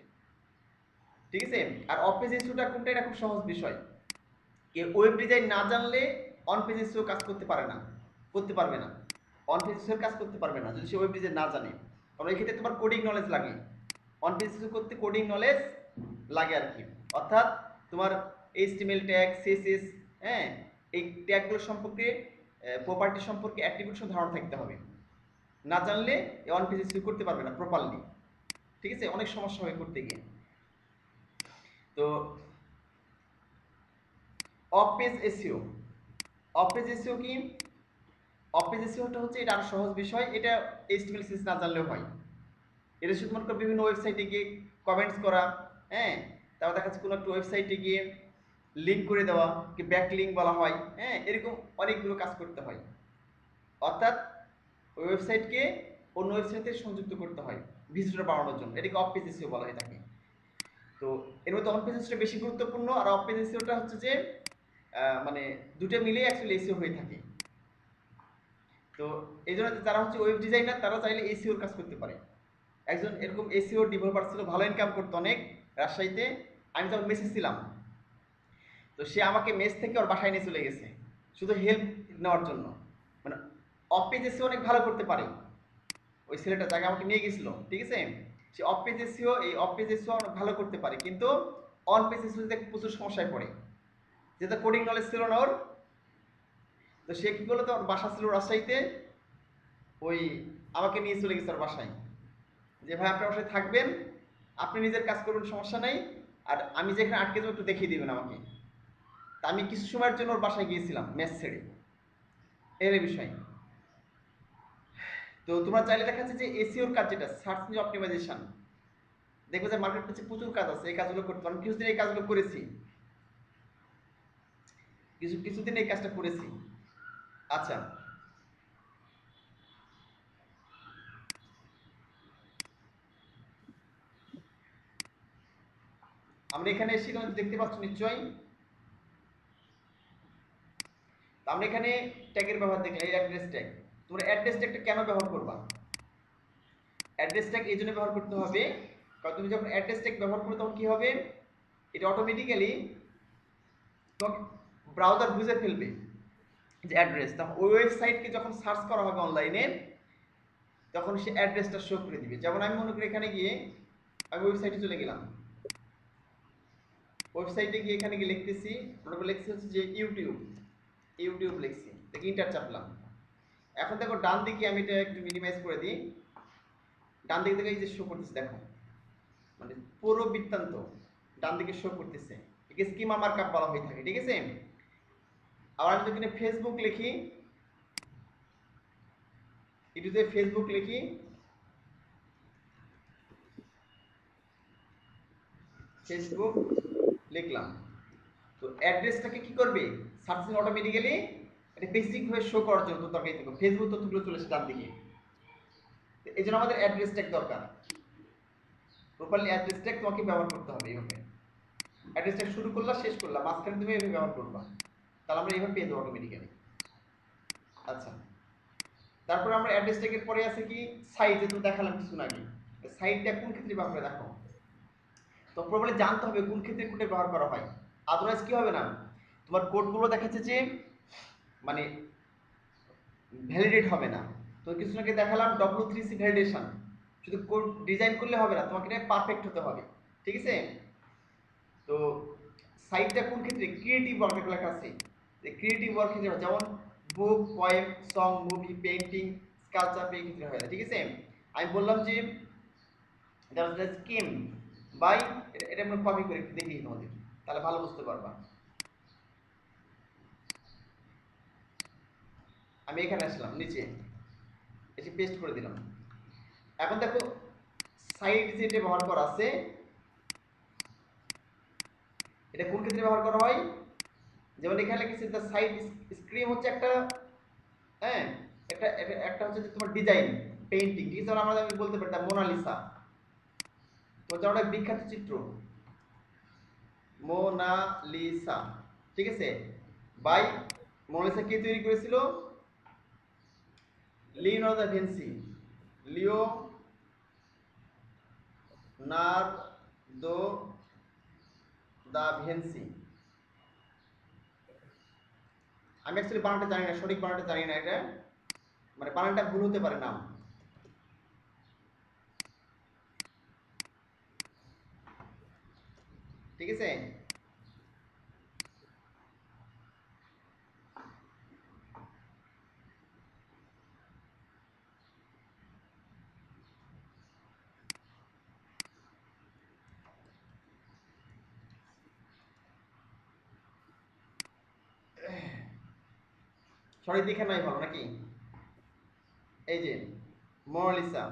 ঠিক আছে, আর অফ পেজ এসইওটা কোনটা, এটা খুব সহজ বিষয়। কেউ ওয়েব ডিজাইন না জানলে অন পেজ এসইও কাজ করতে পারে না, করতে পারবে না। অন পেজ এসইও কাজ করতে পারবে না যদি সে ওয়েব ডিজাইন না জানে, কারণ এই ক্ষেত্রে তোমার কোডিং নলেজ লাগে। অন পেজ এসইও করতে কোডিং নলেজ লাগে আর কি, অর্থাৎ তোমার এইচটিএমএল ট্যাগ, সিএসএস, হ্যাঁ, এই ট্যাগগুলো সম্পর্কে, প্রপার্টি সম্পর্কে অ্যাট্রিবিউশন ধারণা থাকতে হবে। না জানলে এই অন পেজ এসইও করতে পারবে না প্রপারলি। ঠিক আছে, অনেক সমস্যা হয় করতে গিয়ে। তো of page SEO, off page SEO কি? অফ পেজ এসইওটা হচ্ছে এটা আরো সহজ বিষয়, এটা এইচটিএমএল সিএসএস না জানলেও হয়। এটা শুধুমাত্র বিভিন্ন ওয়েবসাইটে গিয়ে কমেন্টস করা, হ্যাঁ, তারপর দেখা যাচ্ছে কোনো একটা ওয়েবসাইটে গিয়ে লিঙ্ক করে দেওয়া, কি ব্যাক লিঙ্ক বলা হয়, হ্যাঁ, এরকম অনেকগুলো কাজ করতে হয়। অর্থাৎ ওই ওয়েবসাইটকে অন্য ওয়েবসাইটে সংযুক্ত করতে হয় ভিজিটর বাড়ানোর জন্য, এটাকে অফ পেজ এসইও বলা হয়ে থাকে। তো এর মধ্যে অন পেজ এসইওটা বেশি গুরুত্বপূর্ণ, আর অফ পেজ এসইওটা হচ্ছে যে মানে দুটো মিলেই অ্যাকচুয়ালি এসইও হয়ে থাকে। তো এই জন্য যারা হচ্ছে ওয়েব ডিজাইনার তারা চাইলে এসইওর কাজ করতে পারে। একজন এরকম এসইও ডেভেলপার ছিল, ভালো ইনকাম করতো অনেক রাজশাহীতে। আমি যখন মেসে ছিলাম, তো সে আমাকে মেস থেকে ওর বাসায় নিয়ে চলে গেছে শুধু হেল্প নেওয়ার জন্য। মানে অফ পেজ এসইও অনেক ভালো করতে পারে ওই ছেলেটা, জায়গা আমাকে নিয়ে গেছিল। ঠিক আছে, সে অফ পেজ এসইও, এই অফ পেজ এসইও অনেক ভালো করতে পারে, কিন্তু অন পেজ এসইওতে প্রচুর সমস্যায় পড়ে, যেটা কোডিং নলেজ ছিল না ওর। তো সে কি করলো, তো ওর বাসা ছিল রাজশাহীতে, ওই আমাকে নিয়ে চলে গেছে ওর বাসায়, যে ভাই আপনার বাসায় থাকবেন, আপনি নিজের কাজ করবেন, সমস্যা নাই, আর আমি যেখানে আটকে যাবো একটু দেখিয়ে দিবেন আমাকে। তা আমি কিছু সময়ের জন্য ওর বাসায় গিয়েছিলাম মেস ছেড়ে, এর বিষয়। তো তোমরা চাইলে দেখা যাচ্ছে যে এসইওর কাজ যেটা সার্চ ইঞ্জিন অপটিমাইজেশন, দেখবে যে মার্কেট প্লেসে প্রচুর কাজ আছে, এই কাজগুলো করতে পারো। কিছুদিন এই কাজগুলো করেছি, কিছুদিন এই কাজটা করেছি। আচ্ছা, আমরা এখানে এসে দেখতে পাচ্ছ নিশ্চয়ই, আমরা এখানে ট্যাগের ব্যবহার দেখলাম, এই অ্যাড্রেস ট্যাগ। তোমরা অ্যাড্রেস ট্যাগটা কেন ব্যবহার করবা? অ্যাড্রেস ট্যাগ এই জন্য ব্যবহার করতে হবে, কারণ তুমি যখন অ্যাড্রেস ট্যাগ ব্যবহার করবে তখন কি হবে, এটা অটোমেটিক্যালি তোমাকে ব্রাউজার বুঝে ফেলবে যে অ্যাড্রেস, তখন ওই ওয়েবসাইটকে যখন সার্চ করা হবে অনলাইনে, তখন সে অ্যাড্রেসটা শো করে দিবে। যেমন আমি মনে করি এখানে গিয়ে আমি ওয়েবসাইটে চলে গেলাম, ওয়েবসাইটে গিয়ে এখানে গিয়ে লিখতেছি, মনে করে লিখছি হচ্ছে যে ইউটিউব, ইউটিউব লিখছি, দেখি ইন্টার চাপলাম। এখন দেখো ডান দিকে, আমি এটা একটু মিনিমাইজ করে দিই, ডান দিকে দেখে এই যে শো করতেছে, দেখো মানে পুরো বৃত্তান্ত ডান দিকে শো করতেছে। একে স্কিমা মার্কআপ বলা হয়ে থাকে, ঠিক আছে। আবার আমি যদি ফেসবুক লিখি, এটুতে ফেসবুক লিখি, ফেসবুক লিখলাম, তো অ্যাড্রেসটাকে কি করবে সার্চ ইঞ্জিন অটোমেটিক্যালি এটা বেসিক ভাবে শো করার জন্য দরকার থাকে ফেসবুক তথ্যগুলো চলে আসে ডান দিকে। এই জন্য আমাদের অ্যাড্রেস ট্যাগ দরকার, প্রপারলি অ্যাড্রেস ট্যাগ তোমাকে ব্যবহার করতে হবে। এইভাবে অ্যাড্রেস ট্যাগ শুরু করলা শেষ করলা মাঝখানে তুমি এইভাবে ব্যবহার করবা, তাহলে আমরা এইভাবে পেয়ে দেবো অটোমেটিক্যালি। আচ্ছা, তারপরে আমরা অ্যাড্রেস ট্যাগের পরে আছে কি সাইট, যেটা দেখালাম কিছুক্ষণ আগে। সাইটটা কোন ক্ষেত্রে ব্যবহার করে দেখো, তো প্রপারলি জানতে হবে কোন ক্ষেত্রে কোডে ব্যবহার করা হয়, আদারওয়াইজ কি হবে না তোমার কোডগুলো দেখাচ্ছে যে মানে ভ্যালিডেট হবে না। তো কিছুক্ষণ আগে দেখালাম W3C ভ্যালিডেশন, শুধু কোড ডিজাইন করলে হবে না, তোমাকে এটা পারফেক্ট হতে হবে, ঠিক আছে। তো সাইটটা কোন ক্ষেত্রে ক্রিয়েটিভ ওয়ার্কের লেখা আছে, এই ক্রিয়েটিভ ওয়ার্ক ক্ষেত্রে যেমন book, poem, song, movie, painting, sculpture এই ক্ষেত্রে হয়, ঠিক আছে। আমি বললাম যে দ্যাটস দ্য স্কিম বাই, এটা আমরা কপি করে একটু দেখি তোমাদের, তাহলে ভালো বুঝতে পারবা। আমি এখানে আসলাম নিচে এসে পেস্ট করে দিলাম। এখন দেখো সাইট যেটা ব্যবহার করা আছে এটা কোন ক্ষেত্রে ব্যবহার করা হয়, যেমন এখানে লিখেছে দ্য সাইট স্ক্রিম হচ্ছে একটা, হ্যাঁ একটা একটা হচ্ছে যে তোমার ডিজাইন পেইন্টিং, ঠিক আছে। আমরা বলতে পারি দ্য মোনালিসা, তো হচ্ছে একটা বিখ্যাত চিত্র মোনালিসা, ঠিক আছে। বাই মোনালিসা কে তৈরি করেছিল, Leonardo da Vinci, Leonardo da Vinci. আমি অ্যাকচুয়ালি বানানটা জানি না, সঠিক বানানটা জানি না, এটা মানে বানানটা ভুল হতে পারে নাম, ঠিক আছে। সঠিক দেখে নাই ভালো নাকি, এই যে মোনালিসা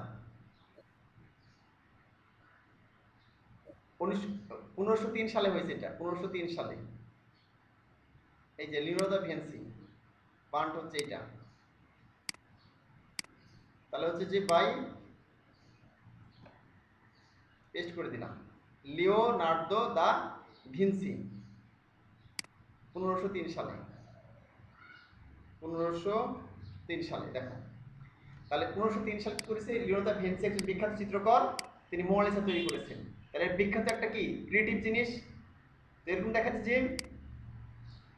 1503 সালে হয়েছে, এটা 1503 সালে। এই যে লিওনার্দো দা ভিঞ্চি বানানটা হচ্ছে এটা, তাহলে হচ্ছে যে বাই পেস্ট করে দিলাম লিওনার্দো দা ভিঞ্চি 1503 সালে, 1503 সালে দেখো। তাহলে 1503 সালে কি করেছে লিওনার্দো দা ভিঞ্চি, একজন বিখ্যাত চিত্রকর, তিনি মোনালিসা তৈরি করেছেন। তাহলে বিখ্যাত একটা কি ক্রিয়েটিভ জিনিস, এরকম দেখাচ্ছে যে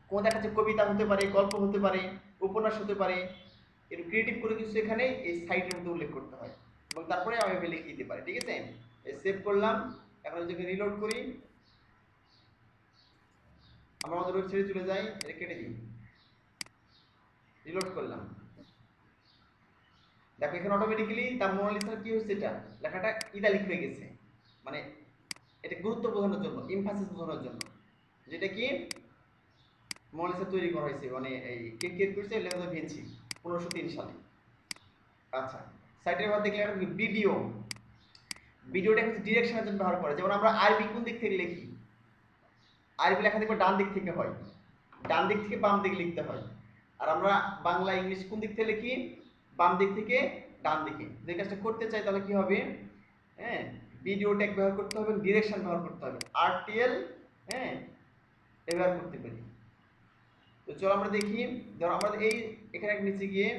কোন দেখাচ্ছে কবিতা হতে পারে, গল্প হতে পারে, উপন্যাস হতে পারে, এর ক্রিয়েটিভ করে কিছু এখানে এই সাইটের মধ্যে উল্লেখ করতে হয় এবং তারপরে আমি লিখে দিতে পারি, ঠিক আছে। সেভ করলাম, এখন যদি রিলোড করি আমরা আমাদের ওয়েবসাইটে চলে যাই, এটা কেটে দিই, রিলোড করলাম, দেখো এখানে অটোমেটিক্যালি তার মোনালিসার কি হচ্ছে, এটা লেখাটা ইতালিক হয়ে গেছে, মানে এটা গুরুত্ব বোঝানোর জন্য, এমফাসিস বোঝানোর জন্য, যেটা কি মোনালিসা তৈরি করা হয়েছে, মানে এই কে ক্রিয়েট করেছে লিওনার্দো দা ভিঞ্চি 1503 সালে। আচ্ছা, সাইটের মধ্যে দেখলে একটা ভিডিও, ভিডিওটা হচ্ছে ডিরেকশনের জন্য ব্যবহার করে, যেমন আমরা আরবি কোন দিক থেকে লিখি, আরবি লেখা দেখবে ডান দিক থেকে হয়, ডান দিক থেকে বাম দিকে লিখতে হয়। আর আমরা বাংলা ইংলিশ কোন দিক থেকে লিখি, বাম দিক থেকে ডান দিকে। যে কাজটা করতে চাই তাহলে কি হবে, হ্যাঁ ভিডিও ট্যাগ ব্যবহার করতে হবে, ডিরেকশন ব্যবহার করতে হবে, আরটিএল, হ্যাঁ ব্যবহার করতে পারি। তো চলো আমরা দেখি, ধরো আমরা এই এখানে নিচে গিয়ে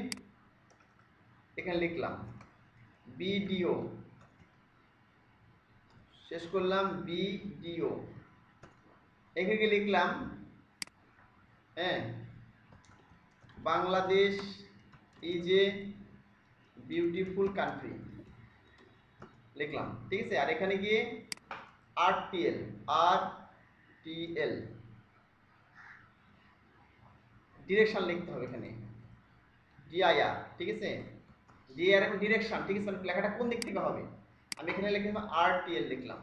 এখানে লিখলাম ভিডিও, শেষ করলাম ভিডিও, এখানে লিখলাম হ্যাঁ Bangladesh is a beautiful country লিখলাম, ঠিক আছে। আর এখানে গিয়ে আরটিএল, আরটিএল ডিরেকশন লিখতে হবে, এখানে ডিআইআর, ঠিক আছে, ডিআইআর এবং ডিরেকশন, ঠিক আছে, লেখাটা কোন দিক থেকে হবে, আমি এখানে লিখলাম আরটিএল লিখলাম।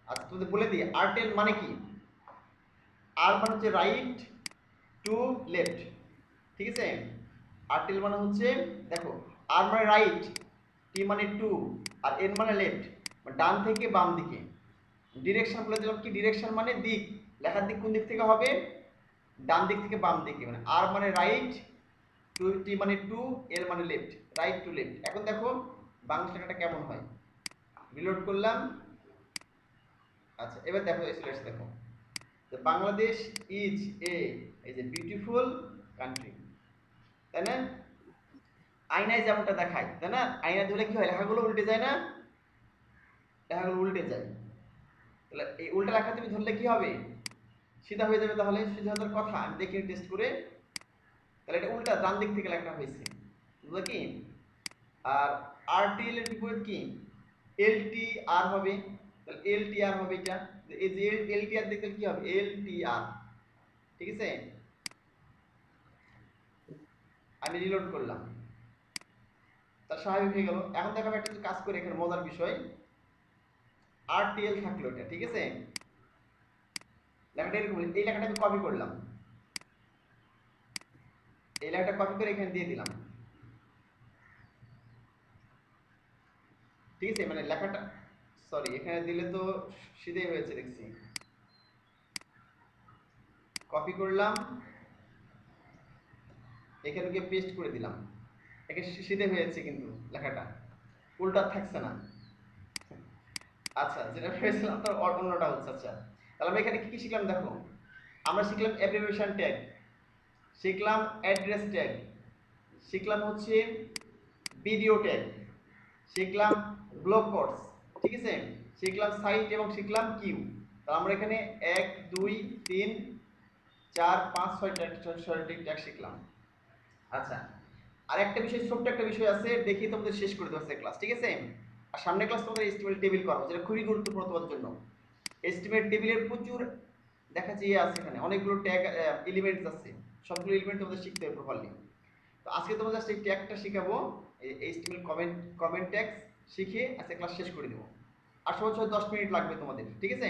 আচ্ছা তোমাদের বলে দিই আরটিএল মানে কি, আর মানে হচ্ছে রাইট টু লেফট, ঠিক আছে। আর টিল মানে হচ্ছে দেখো আর মানে রাইট, টি মানে টু, আর এন মানে লেফট, ডান থেকে বাম দিকে। ডিরেকশন বলে দিলাম কি, ডিরেকশন মানে দিক, লেখার দিক কোন দিক থেকে হবে, ডান দিক থেকে বাম দিকে। মানে আর মানে রাইট, টু টি মানে টু, এল মানে লেফট, রাইট টু লেফট। এখন দেখো বাংলা লেখাটা কেমন হয়, রিলোড করলাম। আচ্ছা এবার দেখো এসে দেখো, বাংলাদেশ ইজ এ, এই যে বিউটিফুল কান্ট্রি, তাই না? আয়নায় যেমনটা দেখায়, তাই না? আয়না ধরে কি হয়, লেখাগুলো উল্টে যায় না, লেখাগুলো উল্টে যায়। তাহলে এই উল্টা লেখা তুমি ধরলে কি হবে, সিধা হয়ে যাবে। তাহলে সিধা হওয়ার কথা, আমি দেখি টেস্ট করে। তাহলে এটা উল্টা, ডান দিক থেকে লেখাটা হয়েছে, বুঝলো কি? আর আর টি এল এর বিপরীত কি, এল টি আর হবে। তাহলে এল টি আর হবে এটা, এই যে এল টি আর দেখলে কি হবে, এল টি আর, ঠিক আছে। আমি রিলোড করলাম, তার স্বাভাবিক হয়ে গেল। এখন দেখো একটা কাজ করে, এখানে মজার বিষয়, আর টি এল থাকলো এটা, ঠিক আছে। লেখাটা এরকম, এই লেখাটা আমি কপি করলাম, এই লেখাটা কপি করে এখানে দিয়ে দিলাম, ঠিক আছে। মানে লেখাটা, সরি এখানে দিলে তো সিধেই হয়েছে দেখছি, কপি করলাম, এখানে গিয়ে পেস্ট করে দিলাম, এখানে সিধে হয়েছে কিন্তু লেখাটা উল্টা থাকছে না। আচ্ছা যেটা ভেবেছিলাম তো অন্যটা হচ্ছে। আচ্ছা তাহলে আমরা এখানে কি কি শিখলাম দেখো, আমরা শিখলাম অ্যাব্রিভিয়েশন ট্যাগ, শিখলাম অ্যাড্রেস ট্যাগ, শিখলাম হচ্ছে ভিডিও ট্যাগ, শিখলাম ব্লক কোডস, ঠিক আছে, শিখলাম সাইট এবং শিখলাম কিউ। তাহলে আমরা এখানে 1 2 3 4 5 6টি ট্যাগ শিখলাম। আচ্ছা আর একটা বিষয়, ছোট্ট একটা বিষয় আছে, দেখি তোমাদের শেষ করে দেবো ক্লাস, ঠিক আছে। আর সামনে ক্লাস তোমাদের এস্টিমেট টেবিল করাবো, যেটা খুবই গুরুত্বপূর্ণ তোমাদের জন্য। এস্টিমেট টেবিলের প্রচুর দেখা যায় আছে, এখানে অনেকগুলো ট্যাগ এলিমেন্টস আছে, সবগুলো এলিমেন্ট তোমাদের শিখতে হবে প্রপারলি। তো আজকে তোমাদের জাস্ট এই ট্যাগটা শিখাবো, এই এইচটিএমএল কমেন্ট ট্যাগস শিখে আজকে ক্লাস শেষ করে দেবো। আর সহজ 10 মিনিট লাগবে তোমাদের, ঠিক আছে।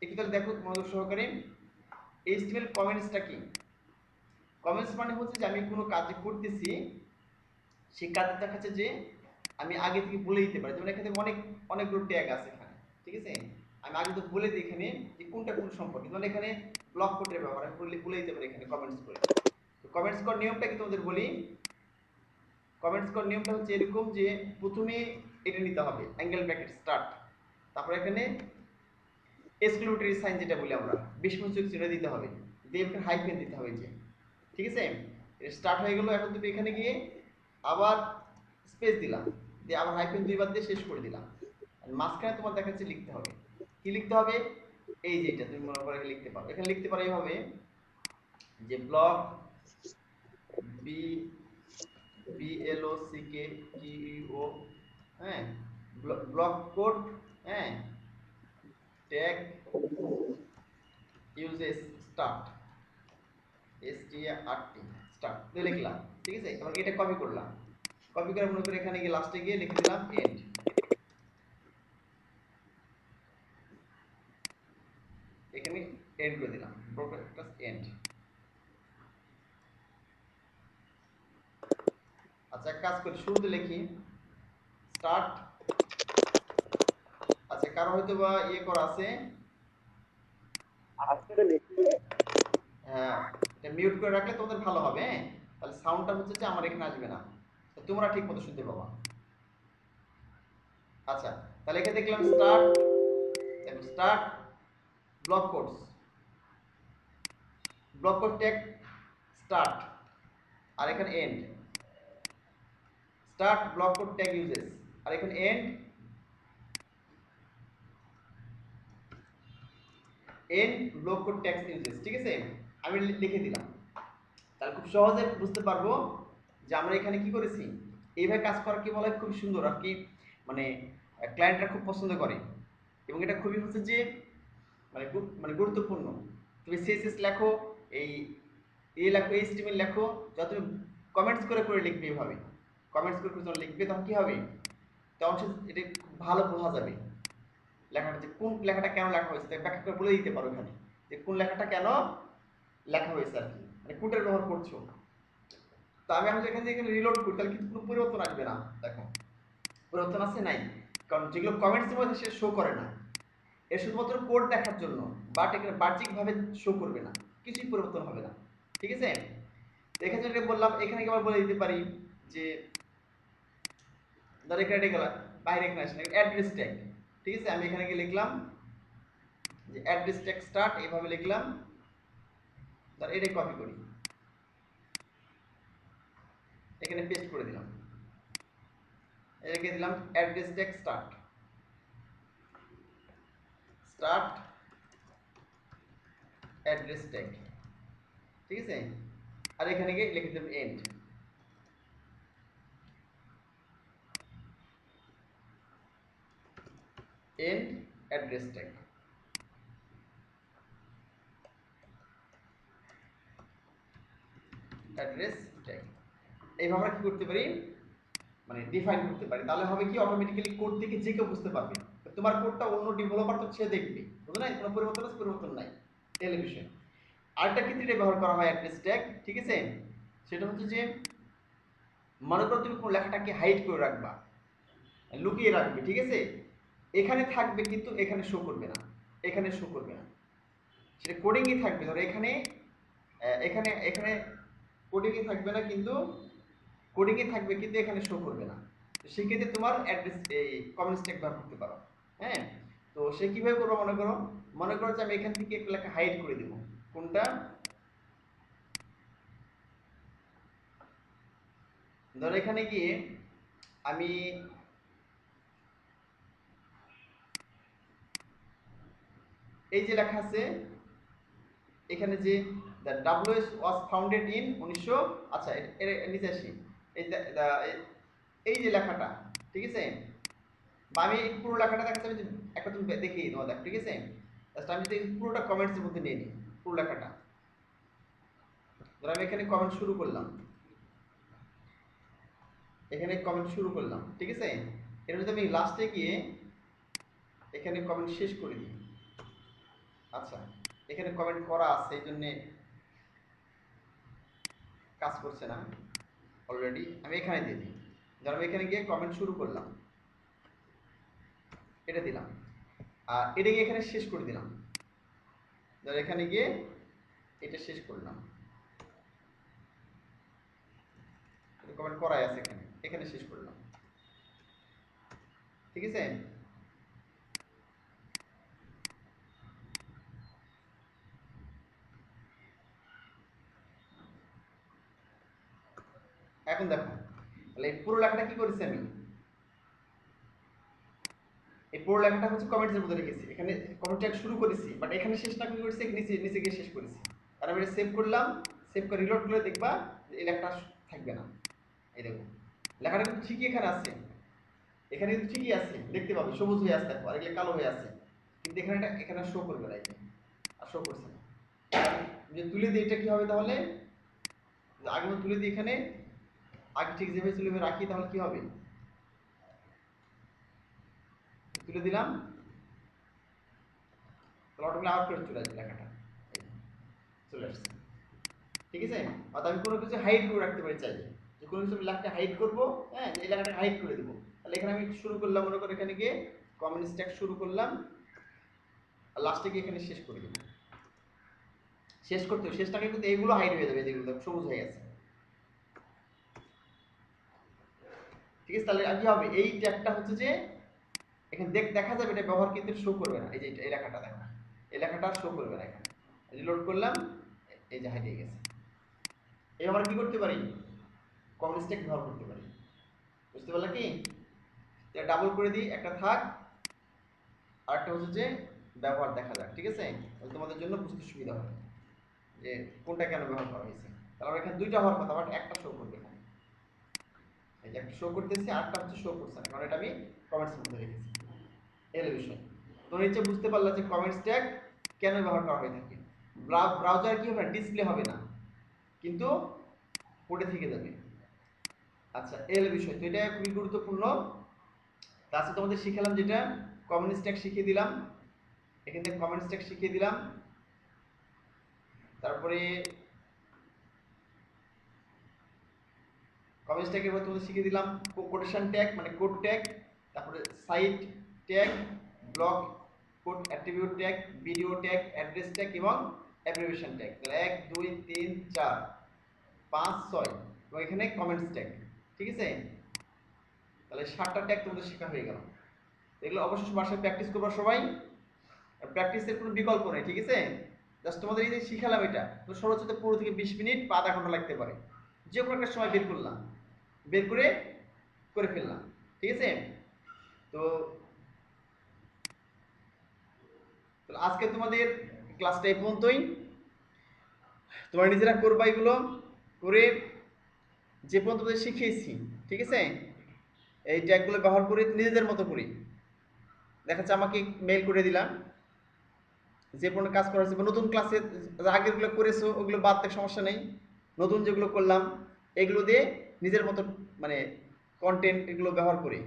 একটু তাহলে দেখো মনোযোগ সহকারে, এইচটিএমএল কমেন্টসটা কি। কমেন্টস মানে হচ্ছে যে আমি কোনো কাজ করতেছি, সেই কাজটা দেখাচ্ছে যে আমি আগে থেকে বলে দিতে পারি, যেমন এখানে অনেকগুলো ট্যাগ আছে এখানে, ঠিক আছে। আমি আগে তো বলে দিই এখানে যে কোনটা কোন সম্পর্কে, যেমন এখানে ব্লক কোডের ব্যবহার আমি বলে দিতে পারি এখানে কমেন্টস করে। তো কমেন্টস করার নিয়মটা কি তোমাদের বলি, কমেন্টস করার নিয়মটা হচ্ছে এরকম যে প্রথমে এটা নিতে হবে অ্যাঙ্গেল ব্র্যাকেট স্টার্ট, তারপর এখানে এক্সক্লেমেটরি সাইন যেটা বলি আমরা, বিস্ময়সূচক চিহ্ন দিতে হবে, দিয়ে এখানে হাইফেন দিতে হবে, যে ঠিক আছে। এটা স্টার্ট হয়ে গেল, এখন তুমি এখানে গিয়ে আবার স্পেস দিলাম, দিয়ে আবার হাইফেন দুইবার দিয়ে শেষ করে দিলাম। আর মাঝখানে তোমার দেখাচ্ছে লিখতে হবে, কি লিখতে হবে, এই যে এটা তুমি মনে করে লিখতে পারো, এখানে লিখতে পারো এইভাবে যে ব্লক বি BLOCKTEO, হ্যাঁ, ব্লক কোড, হ্যাঁ, tag uses start START start দিয়ে লিখলাম, ঠিক আছে। এবার এটা কপি করলাম, কপি করে মনে করে এখানে গিয়ে লাস্টে গিয়ে লিখে দিলাম এন্ড, এখানে এন্ড করে দিলাম, ব্রডকাস্ট এন্ড। আচ্ছা এক কাজ করি, শুরুতে লিখি স্টার্ট। আচ্ছা কারো হয়তো বা ইয়ে করা আছে, হ্যাঁ এটা মিউট করে রাখলে তোমাদের ভালো হবে, হ্যাঁ তাহলে সাউন্ডটা হচ্ছে যে আমার এখানে আসবে না, তো তোমরা ঠিক মতো শুনতে পাবা। আচ্ছা তাহলে এখানে দেখলাম স্টার্ট, দেখো start block codes, block code tag start, আর এখানে end, start block code tag uses, আর এখানে end, end block code tag uses, ঠিক আছে। আমি লিখে দিলাম, তাহলে খুব সহজে বুঝতে পারবো যে আমরা এখানে কি করেছি। এইভাবে কাজ করা কি বলা হয়, খুব সুন্দর আর কি, মানে ক্লায়েন্টরা খুব পছন্দ করে, এবং এটা খুবই হচ্ছে যে মানে গুরুত্বপূর্ণ। তুমি সিএসএস লেখো, এই লেখো, এইচটিএমএল লেখো, যত তুমি কমেন্টস করে করে লিখবে, এভাবে কমেন্টস করে করে যখন লিখবে তখন কি হবে, তখন এটা খুব ভালো বোঝা যাবে লেখাটা, যে কোন লেখাটা কেন লেখা হয়েছে তাই ব্যাখ্যা করে বলে দিতে পারো এখানে। যে কোন লেখাটা কেন লেখা হয়েছে আর কি, মানে কোনটার ব্যবহার করছো। তো আমি এখানে রিলোড করি তাহলে কিন্তু কোনো পরিবর্তন আসবে না। দেখো পরিবর্তন আছে নাই, কারণ যেগুলো কমেন্টসের মধ্যে সে শো করে না, এর শুধুমাত্র কোড দেখার জন্য, বাট এখানে বাহ্যিকভাবে শো করবে না, কিছুই পরিবর্তন হবে না। ঠিক আছে, এখানে যেটা বললাম এখানে কি আবার বলে দিতে পারি যে ধর এখানে গেলাম বাইরে, এখানে আসলে অ্যাড্রেস ট্যাগ। ঠিক আছে, আমি এখানে গিয়ে লিখলাম যে অ্যাড্রেস ট্যাগ স্টার্ট, এইভাবে লিখলাম, ধর এটাই কপি করি, এখানে পেস্ট করে দিলাম, রেখে দিলাম address tag start, start address tag. ঠিক আছে, আর এখানে গিয়ে লিখে দিলাম end, end address tag. Address tag এইভাবে আমরা কি করতে পারি, মানে ডিফাইন করতে পারি। তাহলে হবে কি, অটোমেটিক্যালি কোড থেকে যে কেউ বুঝতে পারবে তোমার কোডটা অন্য ডেভেলপার তো সে দেখবে, বুঝলে না, কোনো পরিবর্তন আছে পরিবর্তন নাই, এই বিষয়। আরেকটা ক্ষেত্রে ব্যবহার করা হয় অ্যাড্রেস ট্যাগ। ঠিক আছে, সেটা হচ্ছে যে মনে করো তুমি কোনো লেখাটাকে হাইড করে রাখবা, লুকিয়ে রাখবে। ঠিক আছে, এখানে থাকবে কিন্তু এখানে শো করবে না, এখানে শো করবে না, সেটা কোডিংই থাকবে। ধরো এখানে এখানে এখানে কোডিংই থাকবে না, কিন্তু কোডিংয়ে থাকবে কিন্তু এখানে শো করবে না। তো সেক্ষেত্রে তোমার অ্যাড্রেস এই কমেন্টস ট্যাগ ব্যবহার করতে পারো। হ্যাঁ, তো সে কিভাবে করবো, মনে করো যে আমি এখান থেকে একটা লেখা হাইড করে দেবো, কোনটা, ধরো এখানে গিয়ে আমি এই যে লেখা আছে এখানে যে the WS was founded in 1900, আচ্ছা এর নিচে আসি, এই যে লেখাটা, ঠিক আছে, বা আমি এই পুরো লেখাটা দেখাচ্ছি, আমি একটা তুমি দেখিয়ে দেবো, দেখ। ঠিক আছে, জাস্ট আমি যদি পুরোটা কমেন্টসের মধ্যে নিয়ে নিই, পুরো লেখাটা, ধর আমি এখানে কমেন্ট শুরু করলাম, এখানে কমেন্ট শুরু করলাম। ঠিক আছে, এর যদি আমি লাস্টে গিয়ে এখানে কমেন্ট শেষ করে দিই, আচ্ছা এখানে কমেন্ট করা আছে এই জন্যে কাজ করছে না অলরেডি, আমি এখানে দিয়ে দিই। ধর আমি এখানে গিয়ে কমেন্ট শুরু করলাম, এটা দিলাম, আর এটা গিয়ে এখানে শেষ করে দিলাম, ধর এখানে গিয়ে এটা শেষ করলাম, কমেন্ট করাই আছে এখানে, এখানে শেষ করলাম। ঠিক আছে, এখন দেখো তাহলে এই পুরো লেখাটা কি করেছি আমি, এই পুরো লেখাটা হচ্ছে কমেন্টসের মধ্যে রেখেছি, এখানে কমেন্ট ট্যাগ শুরু করেছি, বাট এখানে শেষ না করেছি, নিচে নিচে গিয়ে শেষ করেছি। আর আমি এটা সেভ করলাম, সেভ করে রিলোড করে দেখবা যে এই লেখাটা থাকবে না। এই দেখো লেখাটা কিন্তু ঠিকই এখানে আছে, এখানে কিন্তু ঠিকই আছে, দেখতে পাবে সবুজ হয়ে আছে, দেখো আর এগুলো কালো হয়ে আছে, কিন্তু এখানে এটা এখানে শো করবে না, আর শো করছে না। যে তুলে দিই এটা কি হবে তাহলে, আগে তুলে দিই এখানে, আগে ঠিক যেভাবে ছিল রাখি, তাহলে কি হবে, তুলে দিলাম, তাহলে অটোমেটিক আউট করে চলে আসবে লেখাটা, চলে আসছে। ঠিক আছে, অর্থাৎ আমি কোনো কিছু হাইড করে রাখতে পারি চাইলে, যে কোনো কিছু লেখাটা হাইড করবো, হ্যাঁ এই লেখাটা হাইড করে দেবো, তাহলে এখানে আমি শুরু করলাম, মনে করো এখানে গিয়ে কমেন্ট ট্যাগ শুরু করলাম, আর লাস্টে গিয়ে এখানে শেষ করে দেবো। শেষ করতে হবে, শেষটাকে কিন্তু এইগুলো হাইড হয়ে যাবে, যেগুলো সবুজ হয়ে গেছে। ঠিক আছে, তাহলে কি হবে, এই ট্যাগটা হচ্ছে যে এখানে দেখা যাবে, এটা ব্যবহার কিন্তু শো করবে না, এই যে এই লেখাটা দেখো, এই লেখাটা শো করবে না, এখানে রিলোড করলাম, এই যে হাইড হয়ে গেছে। এই আমরা কি করতে পারি, কমেন্ট ট্যাগ ব্যবহার করতে পারি, বুঝতে পারলে কি, ডাবল করে দিই, একটা থাক, আর একটা হচ্ছে যে ব্যবহার দেখা যাক। ঠিক আছে, তাহলে তোমাদের জন্য বুঝতে সুবিধা হবে যে কোনটা কেন ব্যবহার করা হয়েছে। তাহলে এখানে দুইটা হওয়ার কথা, বাট একটা শো করবে এখানে, এই যে একটা শো করতেছি, আরেকটা হচ্ছে শো করছে না, কারণ এটা আমি কমেন্টসের মধ্যে রেখেছি। এর বিষয় তোমরা নিশ্চয় বুঝতে পারলা যে কমেন্টস ট্যাগ কেন ব্যবহার করা হয়ে থাকে। ব্রাউজার কি হবে, ডিসপ্লে হবে না, কিন্তু পড়ে থেকে যাবে। আচ্ছা এর বিষয়, তো এটা খুবই গুরুত্বপূর্ণ। তাছাড়া তোমাদের শিখালাম যেটা কমেন্টস ট্যাগ শিখিয়ে দিলাম, এখান থেকে কমেন্টস ট্যাগ শিখিয়ে দিলাম, তারপরে কমেন্টস ট্যাগের মধ্যে তোমাদের শিখিয়ে দিলাম কোটেশন ট্যাগ মানে কোড ট্যাগ, তারপরে cite tag, block code attribute tag, video tag, address tag এবং অ্যাব্রিভিয়েশন ট্যাগ। তাহলে 1 2 3 4 5 6 এবং এখানে কমেন্টস ট্যাগ। ঠিক আছে, তাহলে 7টা ট্যাগ তোমাদের শেখা হয়ে গেল। এগুলো অবশ্যই বাসায় প্র্যাকটিস করবা সবাই, প্র্যাকটিসের কোনো বিকল্প নেই। ঠিক আছে, জাস্ট তোমাদের এই যে শিখালাম এটা তো সর্বোচ্চ 15 থেকে 20 মিনিট বা আধা ঘন্টা লাগতে পারে, যে কোনো একটা সময় বের করলাম, বের করে করে ফেললাম। ঠিক আছে, তো আজকে তোমাদের ক্লাসটা এই পর্যন্তই। তোমরা নিজেরা করবা এগুলো করে, যে পর্যন্ত তোমাদের শিখিয়েছি। ঠিক আছে, এই ট্যাগগুলো ব্যবহার করে নিজেদের মতো করি। দেখা যাচ্ছে আমাকে মেইল করে দিলাম যে কোনো কাজ করা হচ্ছে, বা নতুন ক্লাসে আগেরগুলো করেছো ওগুলো বাদ থেকে সমস্যা নেই, নতুন যেগুলো করলাম এগুলো দিয়ে নিজের মতো মানে কন্টেন্ট এগুলো ব্যবহার করে,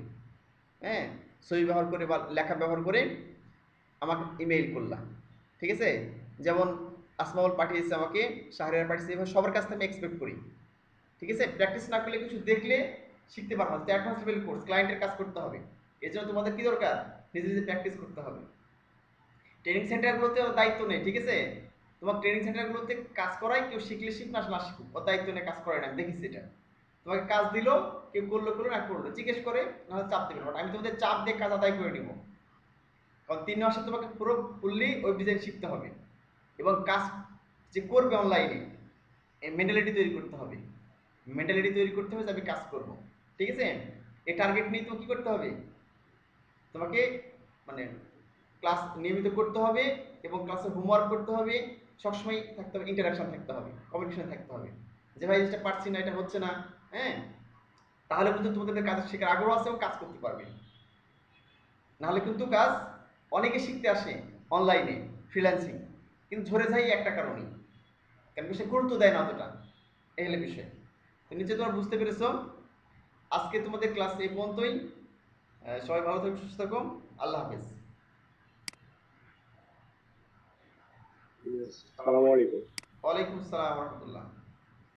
হ্যাঁ, ছবি ব্যবহার করে বা লেখা ব্যবহার করে আমাকে ইমেইল করলাম। ঠিক আছে, যেমন আসমাউল পাঠিয়েছে আমাকে, শাহরিয়ার পাঠিয়েছে, এভাবে সবার কাছ থেকে আমি এক্সপেক্ট করি। ঠিক আছে, প্র্যাকটিস না করলে কিছু দেখলে শিখতে পারবো না। অ্যাডভান্স লেভেল কোর্স, ক্লায়েন্টের কাজ করতে হবে, এর জন্য তোমাদের কি দরকার, নিজে নিজে প্র্যাকটিস করতে হবে। ট্রেনিং সেন্টারগুলোতেও দায়িত্ব নেই। ঠিক আছে, তোমার ট্রেনিং সেন্টারগুলোতে কাজ করাই, কেউ শিখলে শিখ না না শিখুক, ও দায়িত্ব নিয়ে কাজ করে না, আমি দেখেছি এটা। তোমাকে কাজ দিল, কেউ করলো করলো না করলো জিজ্ঞেস করে, নাহলে চাপ দেবে না, আমি তোমাদের চাপ দিয়ে কাজ আদায় করে নিব। কারণ 3 মাসে তোমাকে পুরো ফুললি ওয়েব ডিজাইন শিখতে হবে এবং কাজ যে করবে অনলাইনে এই মেন্টালিটি তৈরি করতে হবে, মেন্টালিটি তৈরি করতে হবে যে আমি কাজ করব। ঠিক আছে, এই টার্গেট নিয়ে তোমাকে কী করতে হবে, তোমাকে মানে ক্লাস নিয়মিত করতে হবে এবং ক্লাসে হোমওয়ার্ক করতে হবে, সবসময় থাকতে হবে, ইন্টারাকশন থাকতে হবে, কমিউনিকেশন থাকতে হবে, যে ভাই জিনিসটা পারছি না, এটা হচ্ছে না, হ্যাঁ, তাহলে কিন্তু তোমাদের কাজ শেখার আগ্রহ আছে এবং কাজ করতে পারবে। নাহলে কিন্তু কাজ অনেকে শিখতে আসে অনলাইনে ফ্রিল্যান্সিং, কিন্তু ঝরে যায় একটা কারণেই, কারণ সে গুরুত্ব দেয় না অতটা। এই হলো বিষয়। তো নিচে তোমরা বুঝতে পেরেছ। আজকে তোমাদের ক্লাস এই পর্যন্তই। সবাই ভালো থাকো, সুস্থ থাকো, আল্লাহ হাফেজ। আসসালামু আলাইকুম। ওয়ালাইকুম আসসালাম রহমতুল্লাহ।